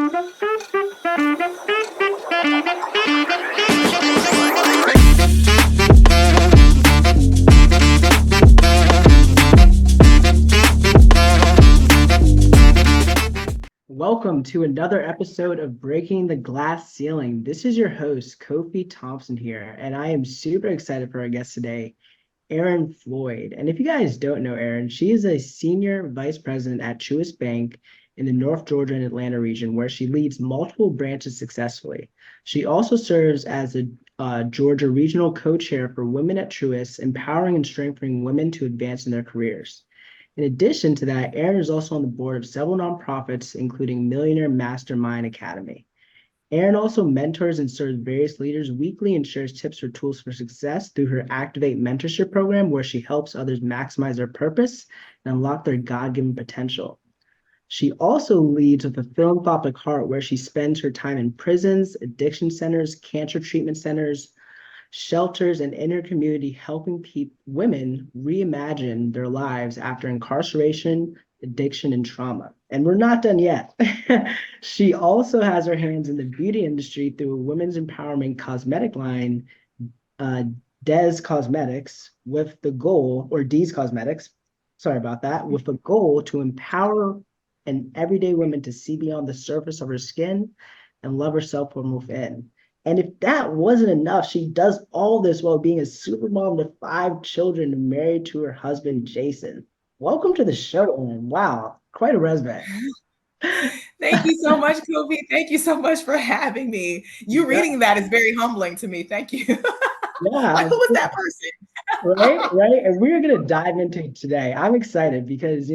Welcome to another episode of Breaking the Glass Ceiling. This is your host, Kofi Thompson here, and I am super excited for our guest today, Erin Floyd. And if you guys don't know Erin, she is a senior vice president at Truist Bank in the North Georgia and Atlanta region, where she leads multiple branches successfully. She also serves as a Georgia regional co-chair for Women at Truist, empowering and strengthening women to advance in their careers. In addition to that, Erin is also on the board of several nonprofits, including Millionaire Mastermind Academy. Erin also mentors and serves various leaders weekly and shares tips or tools for success through her Activate Mentorship program, where she helps others maximize their purpose and unlock their God-given potential. She also leads with a philanthropic heart, where she spends her time in prisons, addiction centers, cancer treatment centers, shelters, and in her community, helping women reimagine their lives after incarceration, addiction, and trauma. And we're not done yet. She also has her hands in the beauty industry through a women's empowerment cosmetic line, uh, Des Cosmetics, with the goal, or D's Cosmetics, sorry about that, with the goal to empower an everyday woman to see beyond the surface of her skin and love herself from within. And if that wasn't enough, she does all this while being a super mom to 5 children and married to her husband, Jason. Welcome to the show, Erin. Wow, quite a resume. Thank you so much, Kofi. Thank you so much for having me. You Yeah, reading that is very humbling to me. Thank you. Like, yeah, who was that person? right. And we're gonna dive into it today. I'm excited because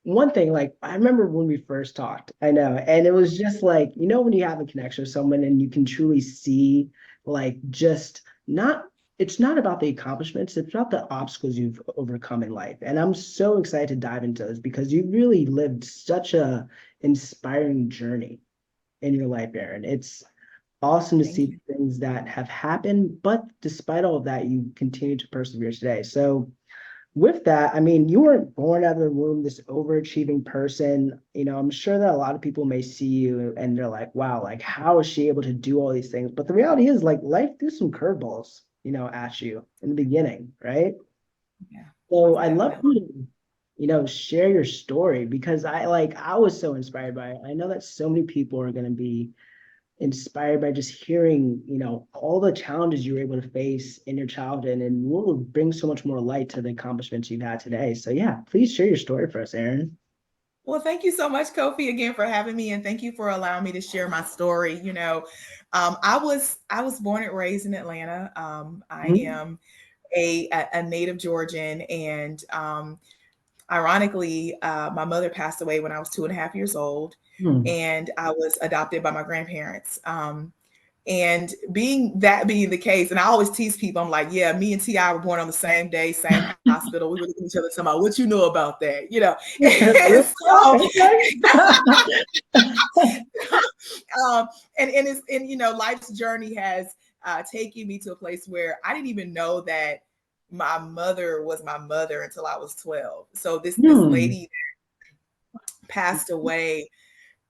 one thing, like I remember when we first talked, I know, and it was just like, when you have a connection with someone and you can truly see, like, just not, it's not about the accomplishments, it's about the obstacles you've overcome in life. And I'm so excited to dive into this because you really lived such a inspiring journey in your life, Erin. It's awesome to Thank see you. the things that have happened, but despite all of that, you continue to persevere today. So with that, I mean, you weren't born out of the womb this overachieving person. I'm sure that a lot of people may see you and they're like, wow, like how is she able to do all these things? But the reality is, like, life threw some curveballs, at you in the beginning, right? Yeah, So most I'd love definitely. for you to, share your story because I was so inspired by it. I know that so many people are going to be inspired by just hearing, all the challenges you were able to face in your childhood and what will bring so much more light to the accomplishments you've had today. So yeah, please share your story for us, Erin. Well, thank you so much, Kofi, again for having me, and thank you for allowing me to share my story. I was born and raised in Atlanta. I Mhm. am a native Georgian, and ironically, my mother passed away when I was 2.5 years old, Hmm. and I was adopted by my grandparents. And being the case, and I always tease people, I'm like, yeah, me and T.I. were born on the same day, same hospital. We were looking at each other talking about what you know about that. And Real talk, so okay. um, and life's journey has taken me to a place where I didn't even know that my mother was my mother until I was 12. So this Hmm. lady passed away.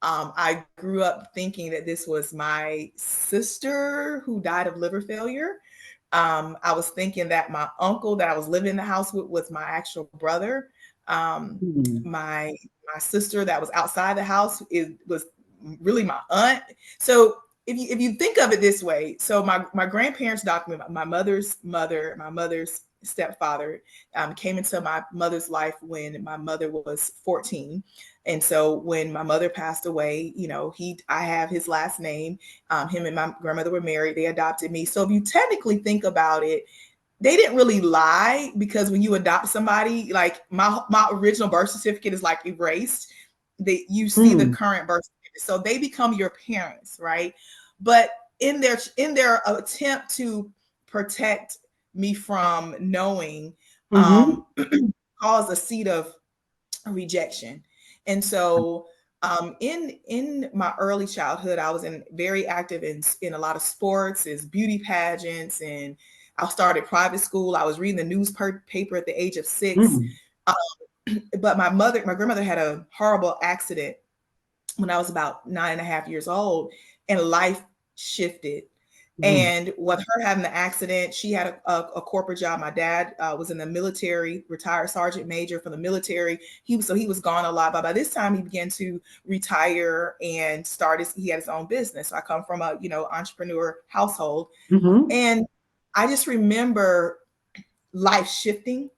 I grew up thinking that this was my sister who died of liver failure. I was thinking that my uncle that I was living in the house with was my actual brother. Um, Hmm. my sister that was outside the house was really my aunt. So if you think of it this way, so my grandparents adopted me, my mother's mother, my mother's stepfather came into my mother's life when my mother was 14. And so when my mother passed away, I have his last name. Him and my grandmother were married. They adopted me. So if you technically think about it, they didn't really lie, because when you adopt somebody, like my original birth certificate is like erased. You see the Hmm. current birth certificate, so they become your parents, right? But in their attempt to protect me from knowing, Mm-hmm. caused a seed of rejection. And so in my early childhood, I was very active in a lot of sports, is beauty pageants, and I started private school. I was reading the newspaper at the age of 6. Hmm. But my grandmother had a horrible accident when I was about 9.5 years old, and life shifted. Mm. And with her having the accident, she had a corporate job. My dad was in the military, retired sergeant major from the military. He was gone a lot, but by this time he began to retire and he had his own business. So I come from a entrepreneur household, Mm-hmm. and I just remember life shifting,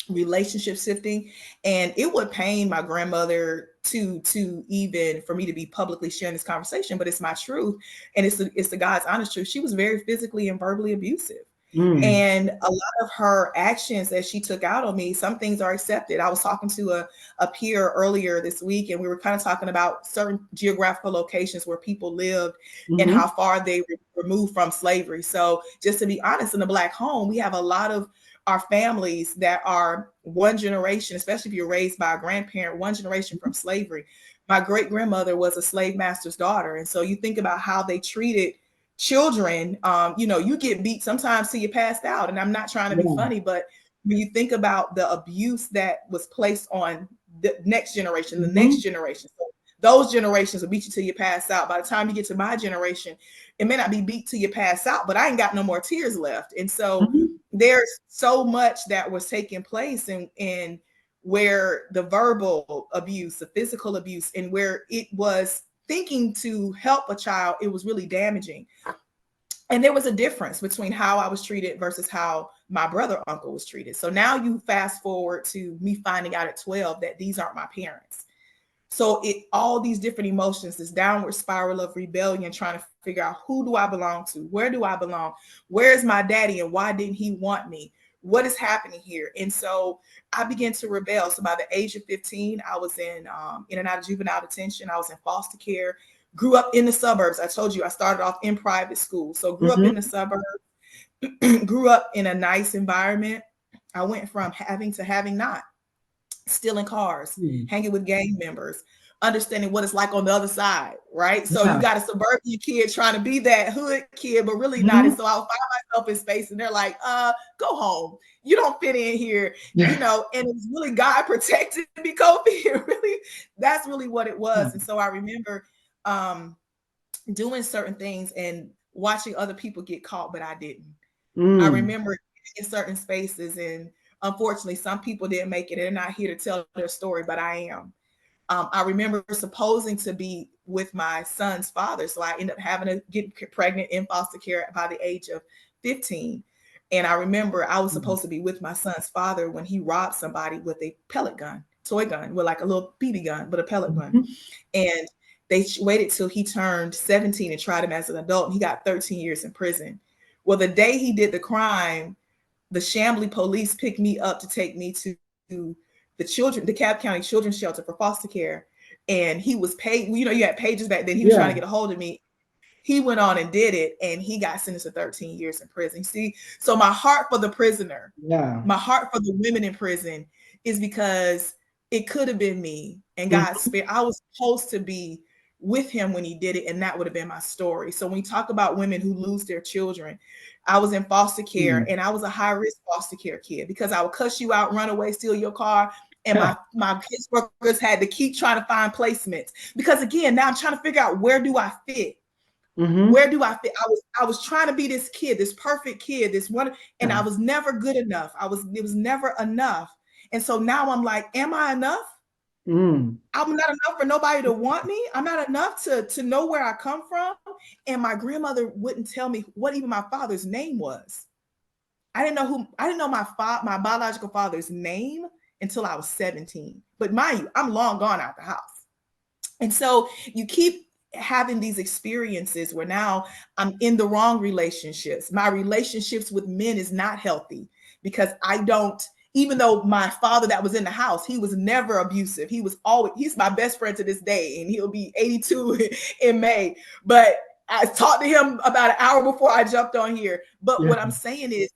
relationship shifting, and it would pain my grandmother to even for me to be publicly sharing this conversation, but it's my truth, and it's the God's honest truth. She was very physically and verbally abusive, Mm. and a lot of her actions that she took out on me, some things are accepted. I was talking to a peer earlier this week, and we were kind of talking about certain geographical locations where people lived and Mm-hmm. how far they were removed from slavery. So just to be honest, in the Black home, we have a lot of our families that are one generation, especially if you're raised by a grandparent, one generation from slavery. My great grandmother was a slave master's daughter. And so you think about how they treated children. You get beat sometimes till you passed out. And I'm not trying to be Yeah. funny, but when you think about the abuse that was placed on the next generation, Mm-hmm. so those generations will beat you till you pass out. By the time you get to my generation, it may not be beat till you pass out, but I ain't got no more tears left. And so Mm-hmm. there's so much that was taking place, and where the verbal abuse, the physical abuse, and where it was thinking to help a child, it was really damaging. And there was a difference between how I was treated versus how my brother uncle was treated. So now you fast forward to me finding out at 12 that these aren't my parents. So it all these different emotions, this downward spiral of rebellion, trying to figure out, who do I belong to? Where do I belong? Where's my daddy, and why didn't he want me? What is happening here? And so I began to rebel. So by the age of 15, I was in and out of juvenile detention. I was in foster care. Grew up in the suburbs. I told you I started off in private school. So grew up in Mm-hmm. the suburbs. Grew up in a nice environment. I went from having to having not, stealing cars, Mm. hanging with gang members, understanding what it's like on the other side, right? So you Yeah. got a suburban kid trying to be that hood kid, but really not. And Mm-hmm. so I'll find myself in space and they're like, go home. You don't fit in here, Yeah. and it's really God protected me, Kofi. Really, that's really what it Yeah. was. And so I remember doing certain things and watching other people get caught, but I didn't. I Mm. remember in certain spaces, and unfortunately, some people didn't make it. They're not here to tell their story, but I am. I remember supposing to be with my son's father, so I ended up having to get pregnant in foster care by the age of 15. And I remember I was Mm. supposed to be with my son's father when he robbed somebody with a pellet gun, toy gun, with like a little BB gun, but a pellet gun. Mm-hmm. And they waited till he turned 17 and tried him as an adult, and he got 13 years in prison. Well, the day he did the crime, the Chamblee police picked me up to take me to the DeKalb County Children's Shelter for foster care. And he was paid, you had pages back then. He was trying to Yeah. get a hold of me. He went on and did it, and he got sentenced to 13 years in prison. See, so my heart for the prisoner, Yeah. my heart for the women in prison is because it could have been me, and God Mm-hmm. spared. I was supposed to be with him when he did it, and that would have been my story. So when you talk about women who lose their children, I was in foster care, Mm. and I was a high risk foster care kid because I would cuss you out, run away, steal your car. And Yeah. my caseworkers had to keep trying to find placements because, again, now I'm trying to figure out, where do I fit? Mm-hmm. Where do I fit? I was trying to be this kid, this perfect kid, this one, and I Yeah. was never good enough. It was never enough. And so now I'm like, am I enough? Mm. I'm not enough for nobody to want me. I'm not enough to know where I come from. And my grandmother wouldn't tell me what even my father's name was. I didn't know my biological father's name until I was 17. But mind you, I'm long gone out the house. And so you keep having these experiences where now I'm in the wrong relationships. My relationships with men is not healthy because I don't, even though my father that was in the house, he was never abusive. He's my best friend to this day, and he'll be 82 in May. But I talked to him about an hour before I jumped on here. But Yeah. what I'm saying is,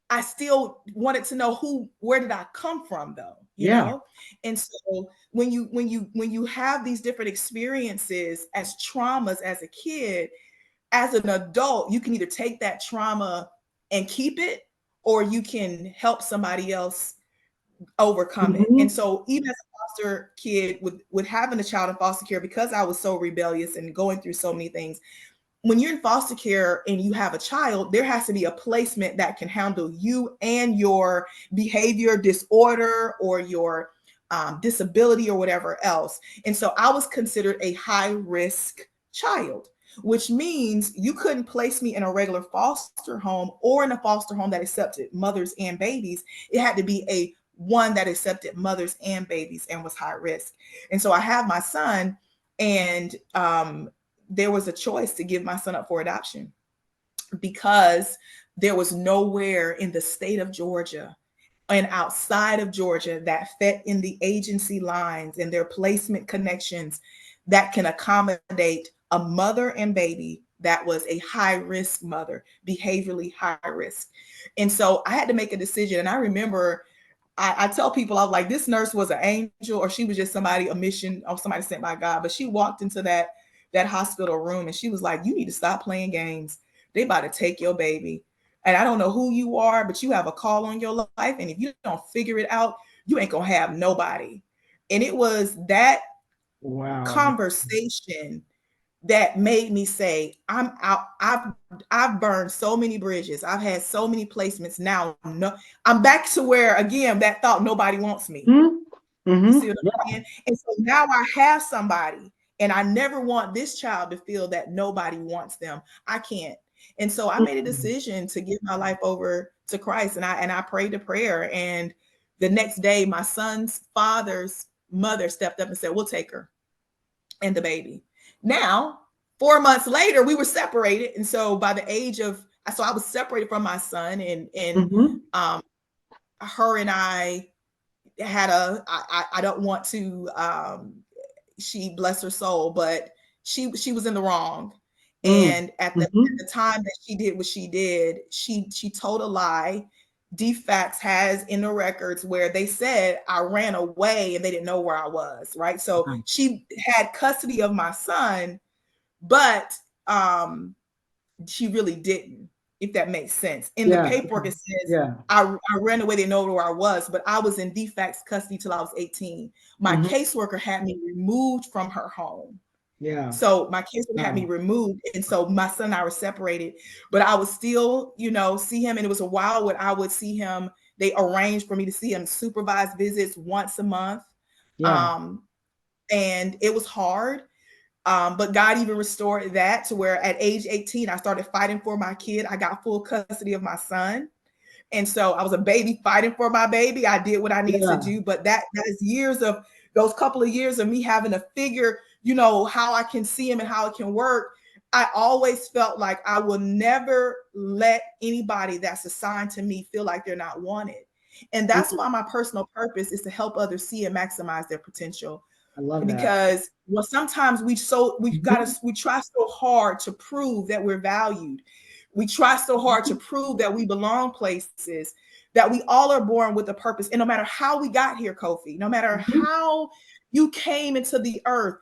I still wanted to know where did I come from though, Yeah. And so when you have these different experiences as traumas as a kid, as an adult, you can either take that trauma and keep it, or you can help somebody else overcome it. And Mm-hmm. so even as a foster kid with having a child in foster care, because I was so rebellious and going through so many things, when you're in foster care and you have a child, there has to be a placement that can handle you and your behavior disorder or your disability or whatever else. And so I was considered a high risk child, which means you couldn't place me in a regular foster home or in a foster home that accepted mothers and babies. It had to be a one that accepted mothers and babies and was high risk. And so I have my son, and there was a choice to give my son up for adoption because there was nowhere in the state of Georgia and outside of Georgia that fit in the agency lines and their placement connections that can accommodate a mother and baby that was a high risk mother, behaviorally high risk. And so I had to make a decision. And I remember I tell people, I was like, this nurse was an angel, or she was just somebody, a mission, or somebody sent by God. But she walked into that hospital room and she was like, you need to stop playing games. They about to take your baby. And I don't know who you are, but you have a call on your life. And if you don't figure it out, you ain't gonna have nobody. And it was that Wow. conversation that made me say, I'm out. I've burned so many bridges. I've had so many placements. Now, no, I'm back to where again that thought nobody wants me. Mm-hmm. You Mm-hmm. see what I'm Yeah. saying? And so now I have somebody, and I never want this child to feel that nobody wants them. I can't. And so I made a Mm-hmm. decision to give my life over to Christ, and I prayed a prayer. And the next day, my son's father's mother stepped up and said, "We'll take her and the baby." Now, 4 months later, we were separated, and so by the age of, so I was separated from my son, and Mm-hmm. um, her and I had a, I don't want to, she bless her soul, but she was in the wrong. And at Mm-hmm. the time that she did what she did, she told a lie. DFACS has in the records where they said I ran away and they didn't know where I was, right? So Wow. she had custody of my son, but um she really didn't, if that makes sense. In the Yeah. paperwork, it says Yeah. I ran away, they know where I was, but I was in DFACS custody till I was 18. My Mm-hmm. caseworker had me removed from her home. Yeah. So my caseworker had me Wow. removed. And so my son and I were separated, but I would still, see him. And it was a while when I would see him. They arranged for me to see him supervised visits once a month. Yeah. Um, and it was hard. But God even restored that to where at age 18, I started fighting for my kid. I got full custody of my son. And so I was a baby fighting for my baby. I did what I needed to Yeah. do. But that is years of, those couple of years of me having to figure, how I can see him and how it can work. I always felt like I will never let anybody that's assigned to me feel like they're not wanted. And that's Mhm. why my personal purpose is to help others see and maximize their potential, I love that. because sometimes Mhm. we try so hard to prove that we're valued. We try so hard to Mhm. prove that we belong places, that we all are born with a purpose. And no matter how we got here, Kofi, no matter Mhm. how you came into the earth,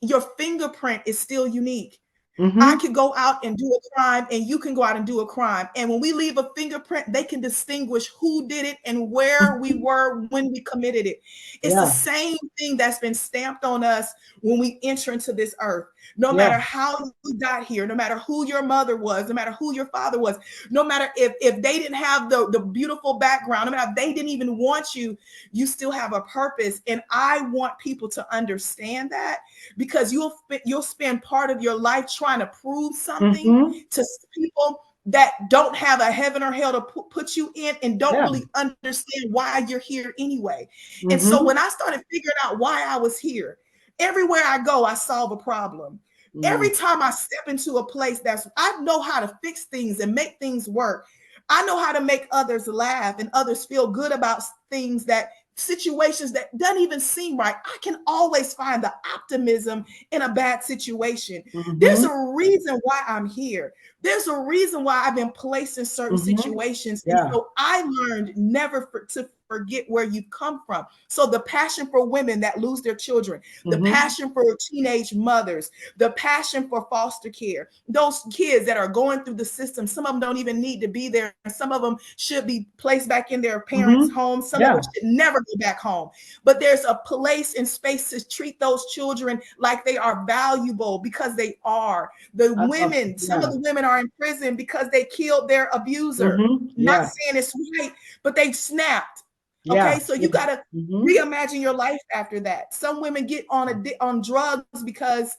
your fingerprint is still unique. I Mhm. could go out and do a crime, and you can go out and do a crime. And when we leave a fingerprint, they can distinguish who did it and where we Mhm. were when we committed it. It's the Yeah. same thing that's been stamped on us when we enter into this earth. No Yeah. matter how you got here, no matter who your mother was, no matter who your father was, no matter if they didn't have the beautiful background, no matter if they didn't even want you, you still have a purpose. And I want people to understand that, because you'll spend part of your life trying to prove something Mhm. to people that don't have a heaven or hell to put you in, and don't Yeah. really understand why you're here anyway. And so Mhm. when I started figuring out why I was here, everywhere I go, I solve a problem. Mm. Every time I step into a place, I know how to fix things and make things work. I know how to make others laugh and others feel good about things, that situations that doesn't even seem right. I can always find the optimism in a bad situation. There's Mhm. a reason why I'm here. There's a reason why I've been placed in certain Mhm. situations. And Yeah. so I learned never to forget where you've come from. So the passion for women that lose their children, the passion for teenage mothers, the passion for foster care, those kids that are going through the system, some of them don't even need to be there. Some of them should be placed back in their parents' homes. Some of them should never go back home. But there's a place and space to treat those children like they are valuable, because they are. The women, some of the women are in prison because they killed their abuser. Not saying it's right, but they snapped. Okay, so you got to reimagine your life after that. Some women get on drugs because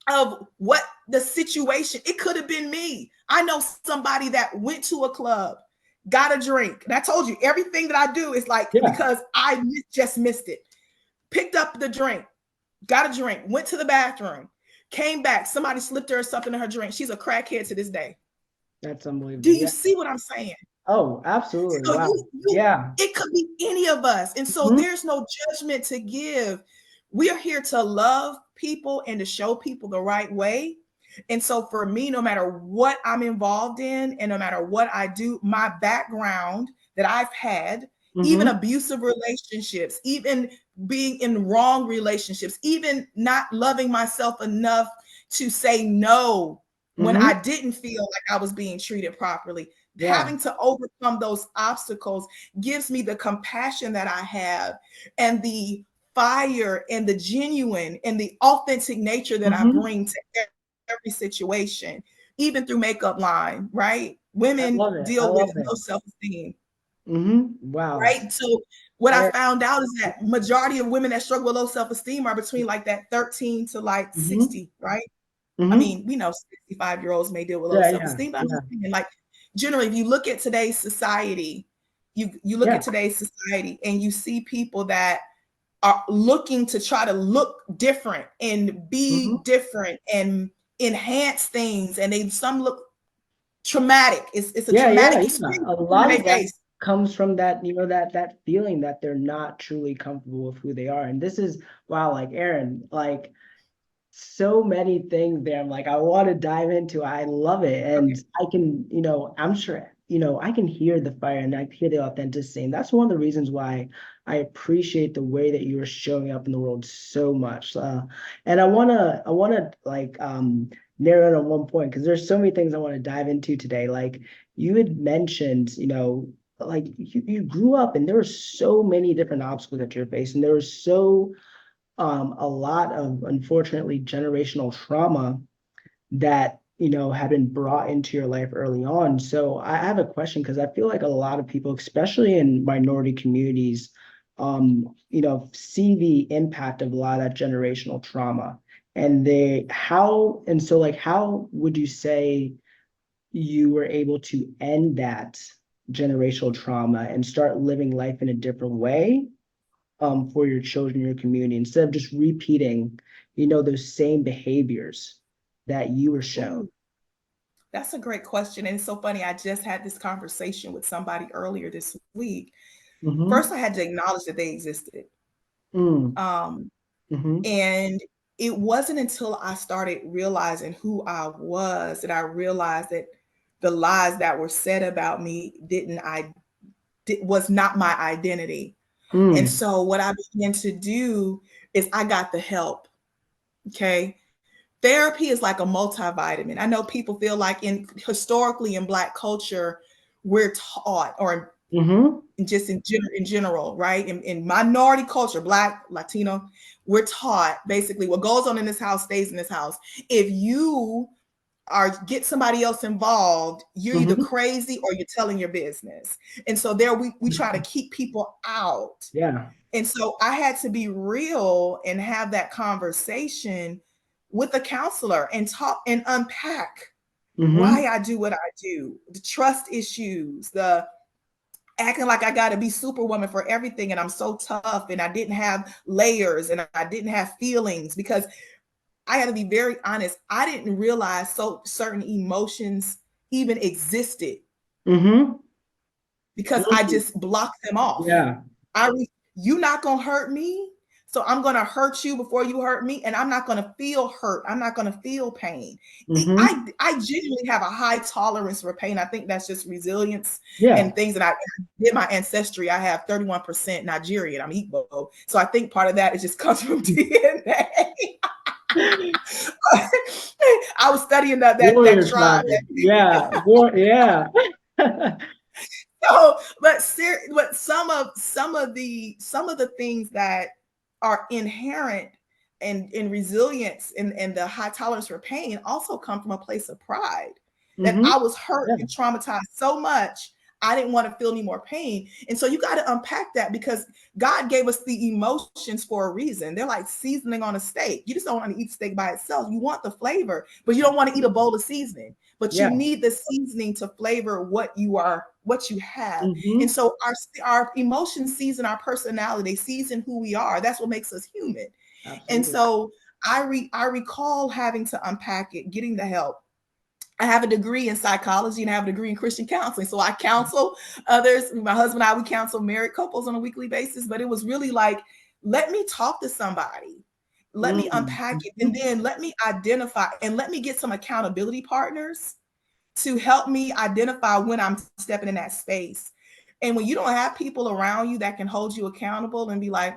of what the situation. It could have been me. I know somebody that went to a club, got a drink, and I told you everything that I do is like because I just missed it. Picked up the drink, got a drink, went to the bathroom, came back. Somebody slipped her something in her drink. She's a crackhead to this day. That's unbelievable. Do you see what I'm saying? Oh, absolutely. So wow. It could be any of us. And so there's no judgment to give. We are here to love people and to show people the right way. And so for me, no matter what I'm involved in and no matter what I do, my background that I've had, even abusive relationships, even being in wrong relationships, even not loving myself enough to say no when I didn't feel like I was being treated properly. Having to overcome those obstacles gives me the compassion that I have and the fire and the genuine and the authentic nature that I bring to every situation, even through makeup line, right? Women deal with low self-esteem. Wow. Right. So what I found out is that majority of women that struggle with low self-esteem are between like that 13 to like 60, right? I mean, we know 65-year-olds may deal with low self-esteem, but I'm just thinking like generally, if you look at today's society, you look at today's society and you see people that are looking to try to look different and be different and enhance things, and some look traumatic. It's a traumatic experience. A lot of that comes from that, that feeling that they're not truly comfortable with who they are. And this is, wow, like Erin, like so many things there. I'm like, I want to dive into. I love it. And I can, I'm sure, I can hear the fire and I hear the authenticity. And that's one of the reasons why I appreciate the way that you are showing up in the world so much. And I wanna like narrow in on one point, because there's so many things I want to dive into today. Like you had mentioned, like you grew up and there were so many different obstacles that you're facing. There was a lot of, unfortunately, generational trauma that had been brought into your life early on. So I have a question, because I feel like a lot of people, especially in minority communities, see the impact of a lot of that generational trauma. And how would you say you were able to end that generational trauma and start living life in a different way for your children, your community, instead of just repeating, those same behaviors that you were shown? That's a great question. And it's so funny. I just had this conversation with somebody earlier this week. First, I had to acknowledge that they existed. And it wasn't until I started realizing who I was that I realized that the lies that were said about me was not my identity. And so what I began to do is I got the help. Okay. Therapy is like a multivitamin. I know people feel like historically in Black culture, we're taught, or just in general, right? In minority culture, Black, Latino, we're taught basically what goes on in this house stays in this house. If you get somebody else involved, you're either crazy or you're telling your business. And so there we try to keep people out. And so I had to be real and have that conversation with a counselor and talk and unpack why I do what I do, the trust issues, the acting like I got to be superwoman for everything and I'm so tough and I didn't have layers and I didn't have feelings, because I had to be very honest. I didn't realize certain emotions even existed because I just blocked them off. You're not gonna hurt me, So I'm going to hurt you before you hurt me, and I'm not going to feel hurt. I'm not going to feel pain. Mm-hmm. I genuinely have a high tolerance for pain. I think that's just resilience Yeah. and things that I did my ancestry. I have 31% Nigerian. I'm Igbo. So I think part of that is just comes from DNA. I was studying that Warrior tribe. tribe. Yeah. Yeah. So, but some of the things that are inherent in resilience and the high tolerance for pain also come from a place of pride, that Mm-hmm. I was hurt Yeah. and traumatized so much I didn't want to feel any more pain. And so you got to unpack that, because God gave us the emotions for a reason. They're like seasoning on a steak. You just don't want to eat steak by itself. You want the flavor, but you don't want to eat a bowl of seasoning. But you Yeah. need the seasoning to flavor what you are, what you have. And Mm-hmm. so our emotions season our personality, they season who we are. That's what makes us human. And Absolutely. so I recall having to unpack it, getting the help. I have a degree in psychology and I have a degree in Christian counseling. So I counsel others. My husband and I, we counsel married couples on a weekly basis. But it was really like, let me talk to somebody. Let me unpack it. Mm-hmm. And then let me identify and let me get some accountability partners to help me identify when I'm stepping in that space. And when you don't have people around you that can hold you accountable and be like,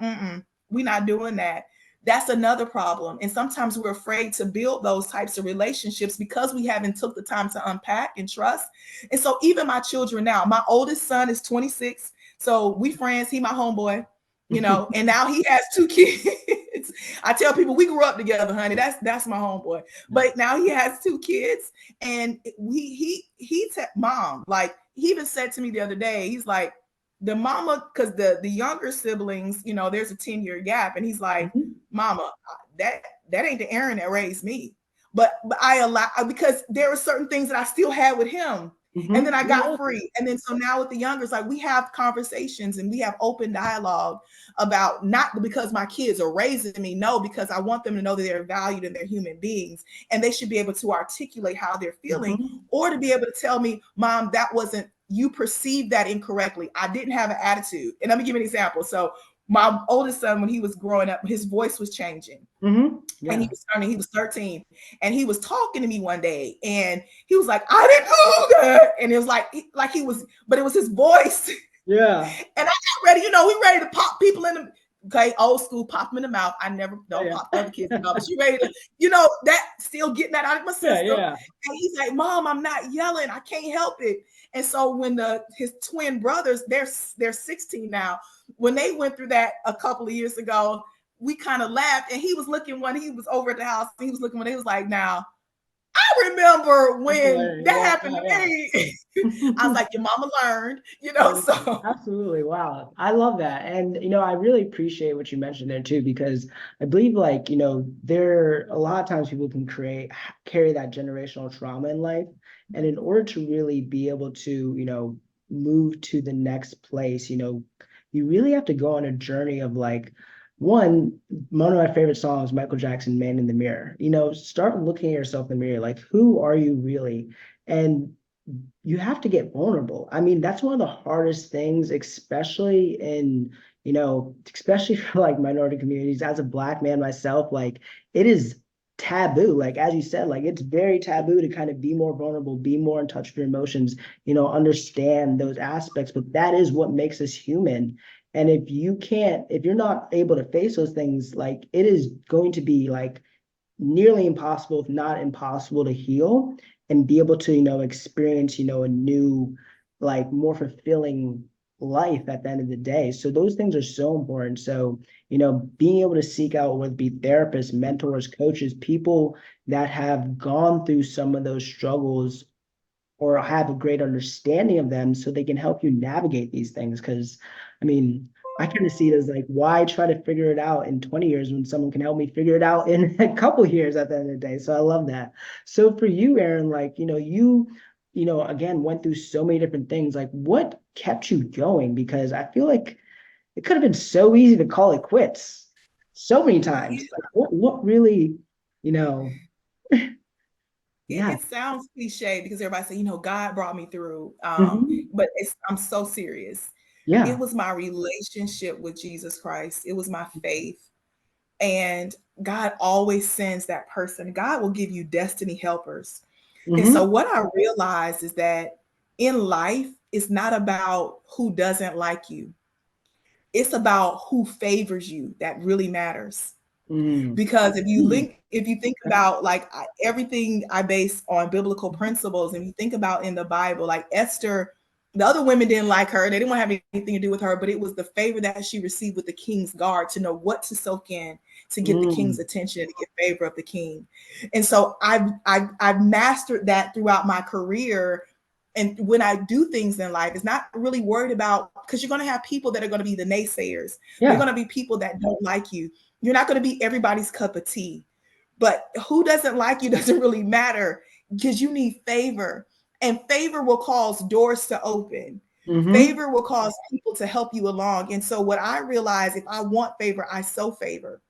we're not doing that, that's another problem. And sometimes we're afraid to build those types of relationships because we haven't took the time to unpack and trust. And so even my children now, my oldest son is 26. So we friends, he my homeboy, and now he has two kids. I tell people we grew up together, honey. That's my homeboy. But now he has two kids, and he said, "Mom," like he even said to me the other day, he's like, the mama, because the younger siblings, there's a 10-year gap, and he's like, Mm-hmm. "Mama, that that ain't the Erin that raised me." But I allow, because there were certain things that I still had with him. And then Mm-hmm. I got Yeah. free. And then so now with the youngers, like we have conversations and we have open dialogue about, not because my kids are raising me, no, because I want them to know that they're valued and they're human beings and they should be able to articulate how they're feeling, Mm-hmm. or to be able to tell me, Mom, that wasn't, you perceived that incorrectly. I didn't have an attitude. And let me give you an example. So my oldest son, when he was growing up, his voice was changing. Mm-hmm. And Yeah. he was 13, and he was talking to me one day, and he was like, I didn't do that. And it was like he was, but it was his voice. Yeah. And I got ready, we ready to pop people in the, okay, old school, pop them in the mouth. I never, don't Yeah. pop the other kids in the mouth, but you ready to, that still getting that out of my Yeah. system. Yeah. And he's like, Mom, I'm not yelling. I can't help it. And so when his twin brothers, they're 16 now, when they went through that a couple of years ago, we kind of laughed, and he was looking when he was over at the house. He was looking when he was like, now, I remember when that Yeah. happened to Yeah. me. I was Yeah. like, your mama learned, Yeah, so. absolutely. Wow. I love that. And, I really appreciate what you mentioned there too, because I believe like, there a lot of times people can carry that generational trauma in life. And in order to really be able to, move to the next place, you really have to go on a journey of like, one of my favorite songs, Michael Jackson, Man in the Mirror. Start looking at yourself in the mirror, like, who are you really? And you have to get vulnerable. I mean, that's one of the hardest things, especially for like minority communities. As a Black man myself, like it is taboo. Like as you said, like it's very taboo to kind of be more vulnerable, be more in touch with your emotions, understand those aspects. But that is what makes us human. And if you're not able to face those things, like it is going to be like nearly impossible, if not impossible, to heal and be able to, experience, a new, like more fulfilling life at the end of the day. So those things are so important. So, being able to seek out, whether it be therapists, mentors, coaches, people that have gone through some of those struggles or have a great understanding of them so they can help you navigate these things. Because, I mean, I kind of see it as like, why try to figure it out in 20 years when someone can help me figure it out in a couple of years at the end of the day? So I love that. So for you, Erin, like, again, went through so many different things. Like, what kept you going? Because I feel like it could have been so easy to call it quits so many times. Like, what really, you know, yeah. It sounds cliche because everybody say, God brought me through. Mhm. But I'm so serious. It Yeah. was my relationship with Jesus Christ. It was my faith. And God always sends that person. God will give you destiny helpers. And so Mm-hmm. what I realized is that in life, it's not about who doesn't like you. It's about who favors you that really matters. Mm. Because Mm. if you think about like everything I base on biblical principles, and you think about in the Bible, like Esther, the other women didn't like her, they didn't want to have anything to do with her, but it was the favor that she received with the king's guard to know what to soak in to get the king's Mm. attention and to get favor of the king. And so I've mastered that throughout my career. And when I do things in life, it's not really worried about, because you're going to have people that are going to be the naysayers. They're Yeah. going to be people that don't like you. You're not going to be everybody's cup of tea. But who doesn't like you doesn't really matter, because you need favor. And favor will cause doors to open. Mm-hmm. Favor will cause people to help you along. And so what I realize, if I want favor, I sow favor.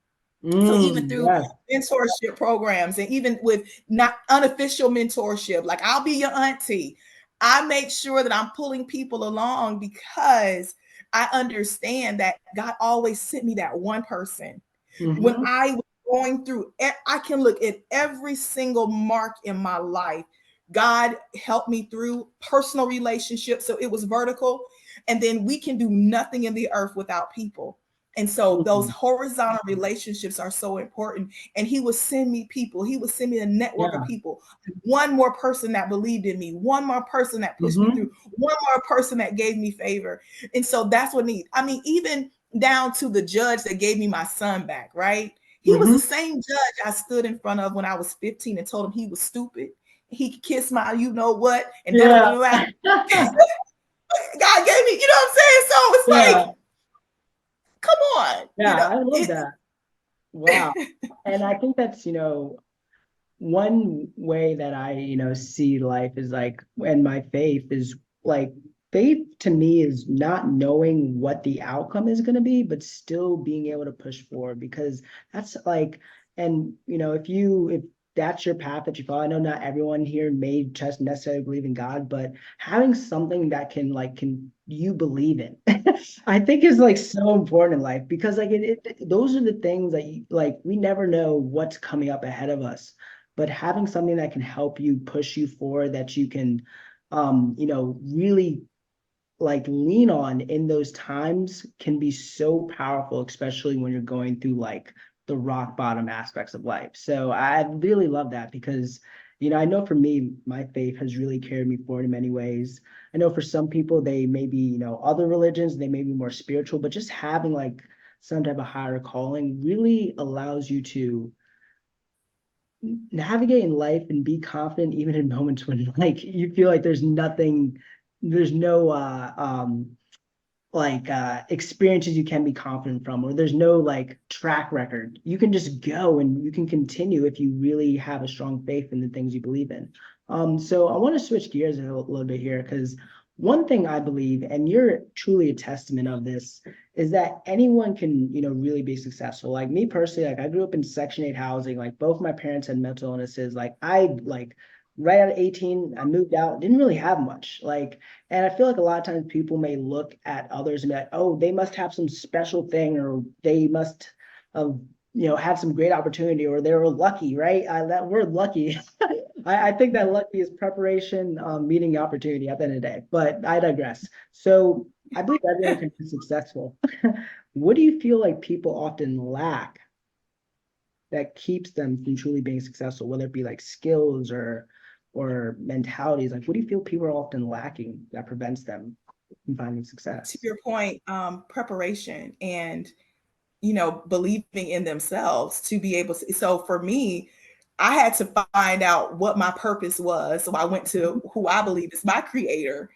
So even Mm. through Yes. mentorship programs, and even with not unofficial mentorship, like I'll be your auntie, I make sure that I'm pulling people along, because I understand that God always sent me that one person. When Mm-hmm. I was going through, I can look at every single mark in my life. God helped me through personal relationships, so it was vertical. And then we can do nothing in the earth without people. And so those Mm. horizontal relationships are so important. And he would send me people. He would send me a network of Yeah. people. One more person that believed in me. One more person that pushed me Mm-hmm. through. One more person that gave me favor. And so that's what need. I mean, even down to the judge that gave me my son back, right? He was the Mm-hmm. same judge I stood in front of when I was 15 and told him he was stupid. He could kiss my you know what and da da Yeah. da da. God gave me, you know what I'm saying? So it's like, Yeah. come on, Yeah. I love that. Wow. And I think that's, one way that I, see life is like, and my faith is like, faith to me is not knowing what the outcome is going to be, but still being able to push forward, because that's like, and if that's your path that you follow, I know not everyone here may just necessarily believe in God, but having something that can you believe in, I think is like so important in life, because like those are the things that like we never know what's coming up ahead of us, but having something that can help you push you forward, that you can really like lean on in those times, can be so powerful, especially when you're going through like the rock bottom aspects of life. So I really love that, because I know for me, my faith has really carried me forward in many ways. I know for some people, they may be, other religions, they may be more spiritual, but just having like some type of higher calling really allows you to navigate in life and be confident even in moments when like you feel like there's no experiences you can be confident from, or there's no like track record. You can just go and you can continue if you really have a strong faith in the things you believe in. So I want to switch gears a little bit here, because one thing I believe, and you're truly a testament of this, is that anyone can, really be successful. Like me personally, like I grew up in Section 8 housing. Like both my parents had mental illnesses. Like I like right out of 18, I moved out, didn't really have much. Like, and I feel like a lot of times people may look at others and be like, oh, they must have some special thing, or they must have, had some great opportunity, or they were lucky, right? That word lucky, I think that lucky is preparation, meeting the opportunity at the end of the day. But I digress. So I believe everyone can be successful. What do you feel like people often lack that keeps them from truly being successful, whether it be like skills or mentalities? Like, what do you feel people are often lacking that prevents them from finding To success? your point, preparation and believing in themselves to be able to. So for me, I had to find out what my purpose was. So I went to who I believe is my creator.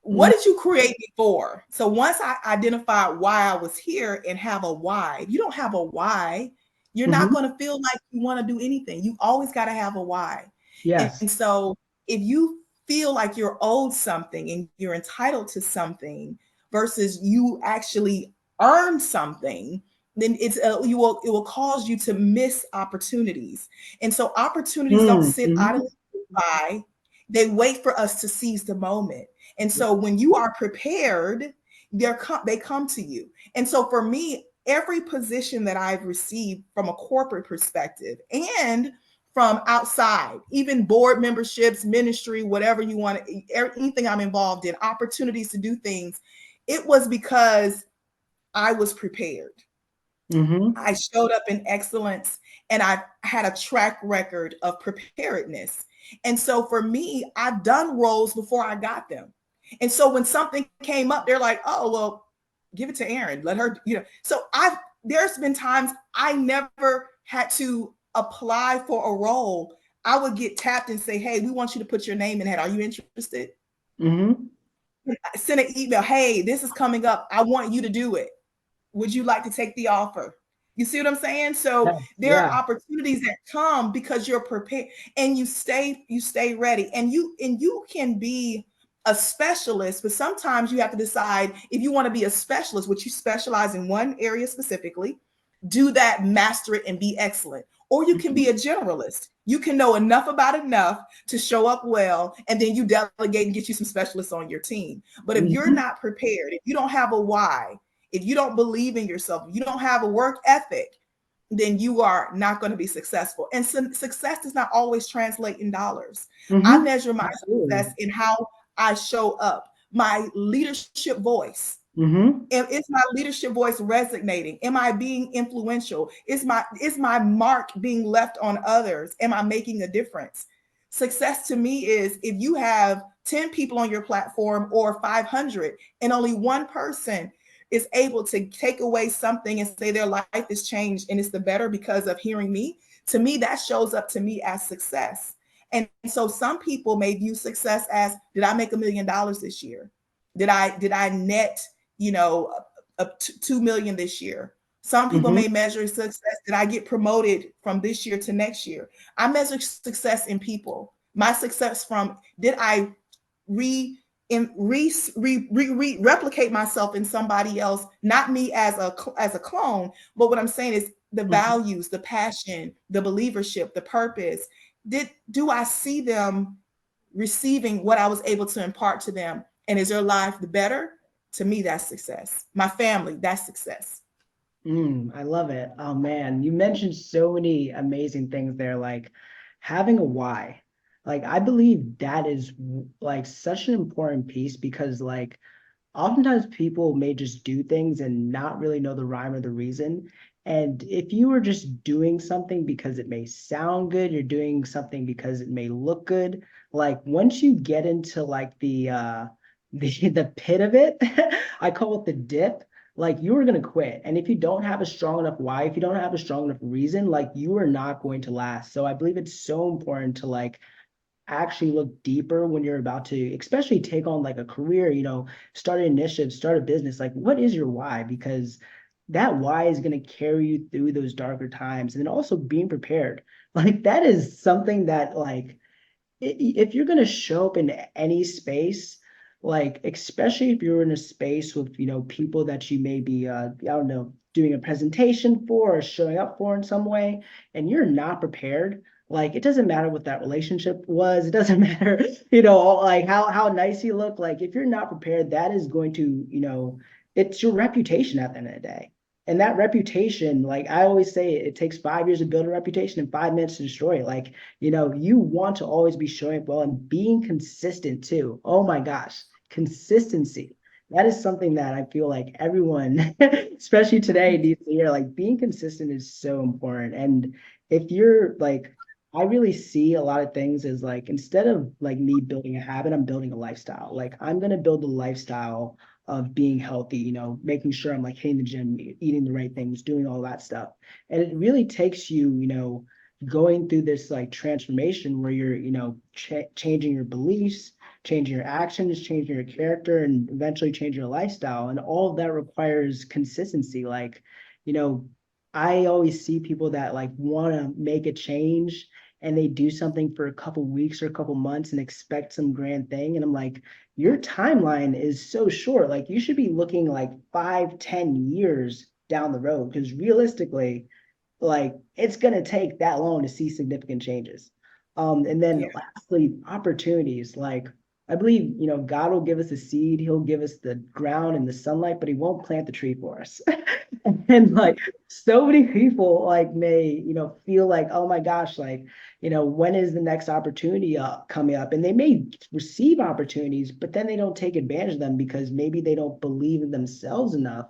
What Mm-hmm. did you create me for? So once I identified why I was here and have a why, if you don't have a why, you're not Mm-hmm. going to feel like you want to do anything. You always got to have a why. Yes. And so if you feel like you're owed something and you're entitled to something versus you actually earn something, then it will cause you to miss opportunities. And so opportunities don't sit Mm-hmm. idly by. They wait for us to seize the moment. And so when you are prepared, they come to you. And so for me, every position that I've received from a corporate perspective and from outside, even board memberships, ministry, whatever you want, anything I'm involved in, opportunities to do things, it was because I was prepared. Mm-hmm. I showed up in excellence and I had a track record of preparedness. And so for me, I've done roles before I got them. And so when something came up, they're like, oh, well, give it to Erin. Let her, So there's been times I never had to apply for a role. I would get tapped and say, hey, we want you to put your name in it. Are you interested? Mm-hmm. Send an email. Hey, this is coming up. I want you to do it. Would you like to take the offer? You see what I'm saying? So Yeah. there are Yeah. opportunities that come because you're prepared and you stay ready. And you can be a specialist, but sometimes you have to decide if you want to be a specialist, which you specialize in one area specifically, do that, master it, and be excellent. Or you can be a generalist. You can know enough about enough to show up well, and then you delegate and get you some specialists on your team. But if you're Mm-hmm. not prepared, if you don't have a why, if you don't believe in yourself, if you don't have a work ethic, then you are not going to be successful. And success does not always translate in dollars. I Mm-hmm. measure my Absolutely. success in how I show up, my leadership voice. Mm-hmm. Is my leadership voice resonating? Am I being influential? Is my mark being left on others? Am I making a difference? Success to me is if you have 10 people on your platform or 500 and only one person is able to take away something and say their life is changed and it's the better because of hearing me. To me, that shows up to me as success. And so some people may view success as, did I make $1 million this year? Did I net, you know, up to 2 million this year? Some people Mm-hmm. may measure success. Did I get promoted from this year to next year? I measure success in people. My success from, did I re in replicate myself in somebody else, not me as a clone, but what I'm saying is the Mm-hmm. values, the passion, the believership, the purpose. Do I see them receiving what I was able to impart to them? And is their life the better? To me, that's success. My family, that's success. I love it. Oh man, you mentioned so many amazing things there, like having a why. Like I believe that is like such an important piece because like oftentimes people may just do things and not really know the rhyme or the reason. And if you are just doing something because it may sound good, you're doing something because it may look good, like once you get into like the pit of it, I call it the dip, like you are gonna quit. And if you don't have a strong enough why, if you don't have a strong enough reason, like you are not going to last. So I believe it's so important to like actually look deeper when you're about to especially take on like a career, start an initiative, start a business. Like what is your why? Because that why is going to carry you through those darker times. And then also being prepared, like that is something that like if you're going to show up in any space, like especially if you're in a space with people that you may be I don't know, doing a presentation for or showing up for in some way, and you're not prepared, like it doesn't matter what that relationship was, it doesn't matter like how nice you look, like if you're not prepared, that is going to it's your reputation at the end of the day. And that reputation, like I always say, it takes 5 years to build a reputation and 5 minutes to destroy it. Like you want to always be showing up well and being consistent too. Oh my gosh, consistency. That is something that I feel like everyone, especially today, needs to hear. Like being consistent is so important. And if you're like, I really see a lot of things as like instead of like me building a habit, I'm building a lifestyle. Like I'm gonna build a lifestyle of being healthy, making sure I'm like hitting the gym, eating the right things, doing all that stuff. And it really takes you, going through this like transformation where you're changing your beliefs, changing your actions, changing your character, and eventually changing your lifestyle. And all of that requires consistency. Like I always see people that like want to make a change and they do something for a couple weeks or a couple months and expect some grand thing, and I'm like, your timeline is so short. Like you should be looking like 5-10 years down the road, because realistically, like it's gonna take that long to see significant changes. And then Yeah. lastly, opportunities. Like I believe, God will give us a seed, he'll give us the ground and the sunlight, but he won't plant the tree for us. And like so many people like may, feel like, oh my gosh, like, when is the next opportunity coming up? And they may receive opportunities, but then they don't take advantage of them because maybe they don't believe in themselves enough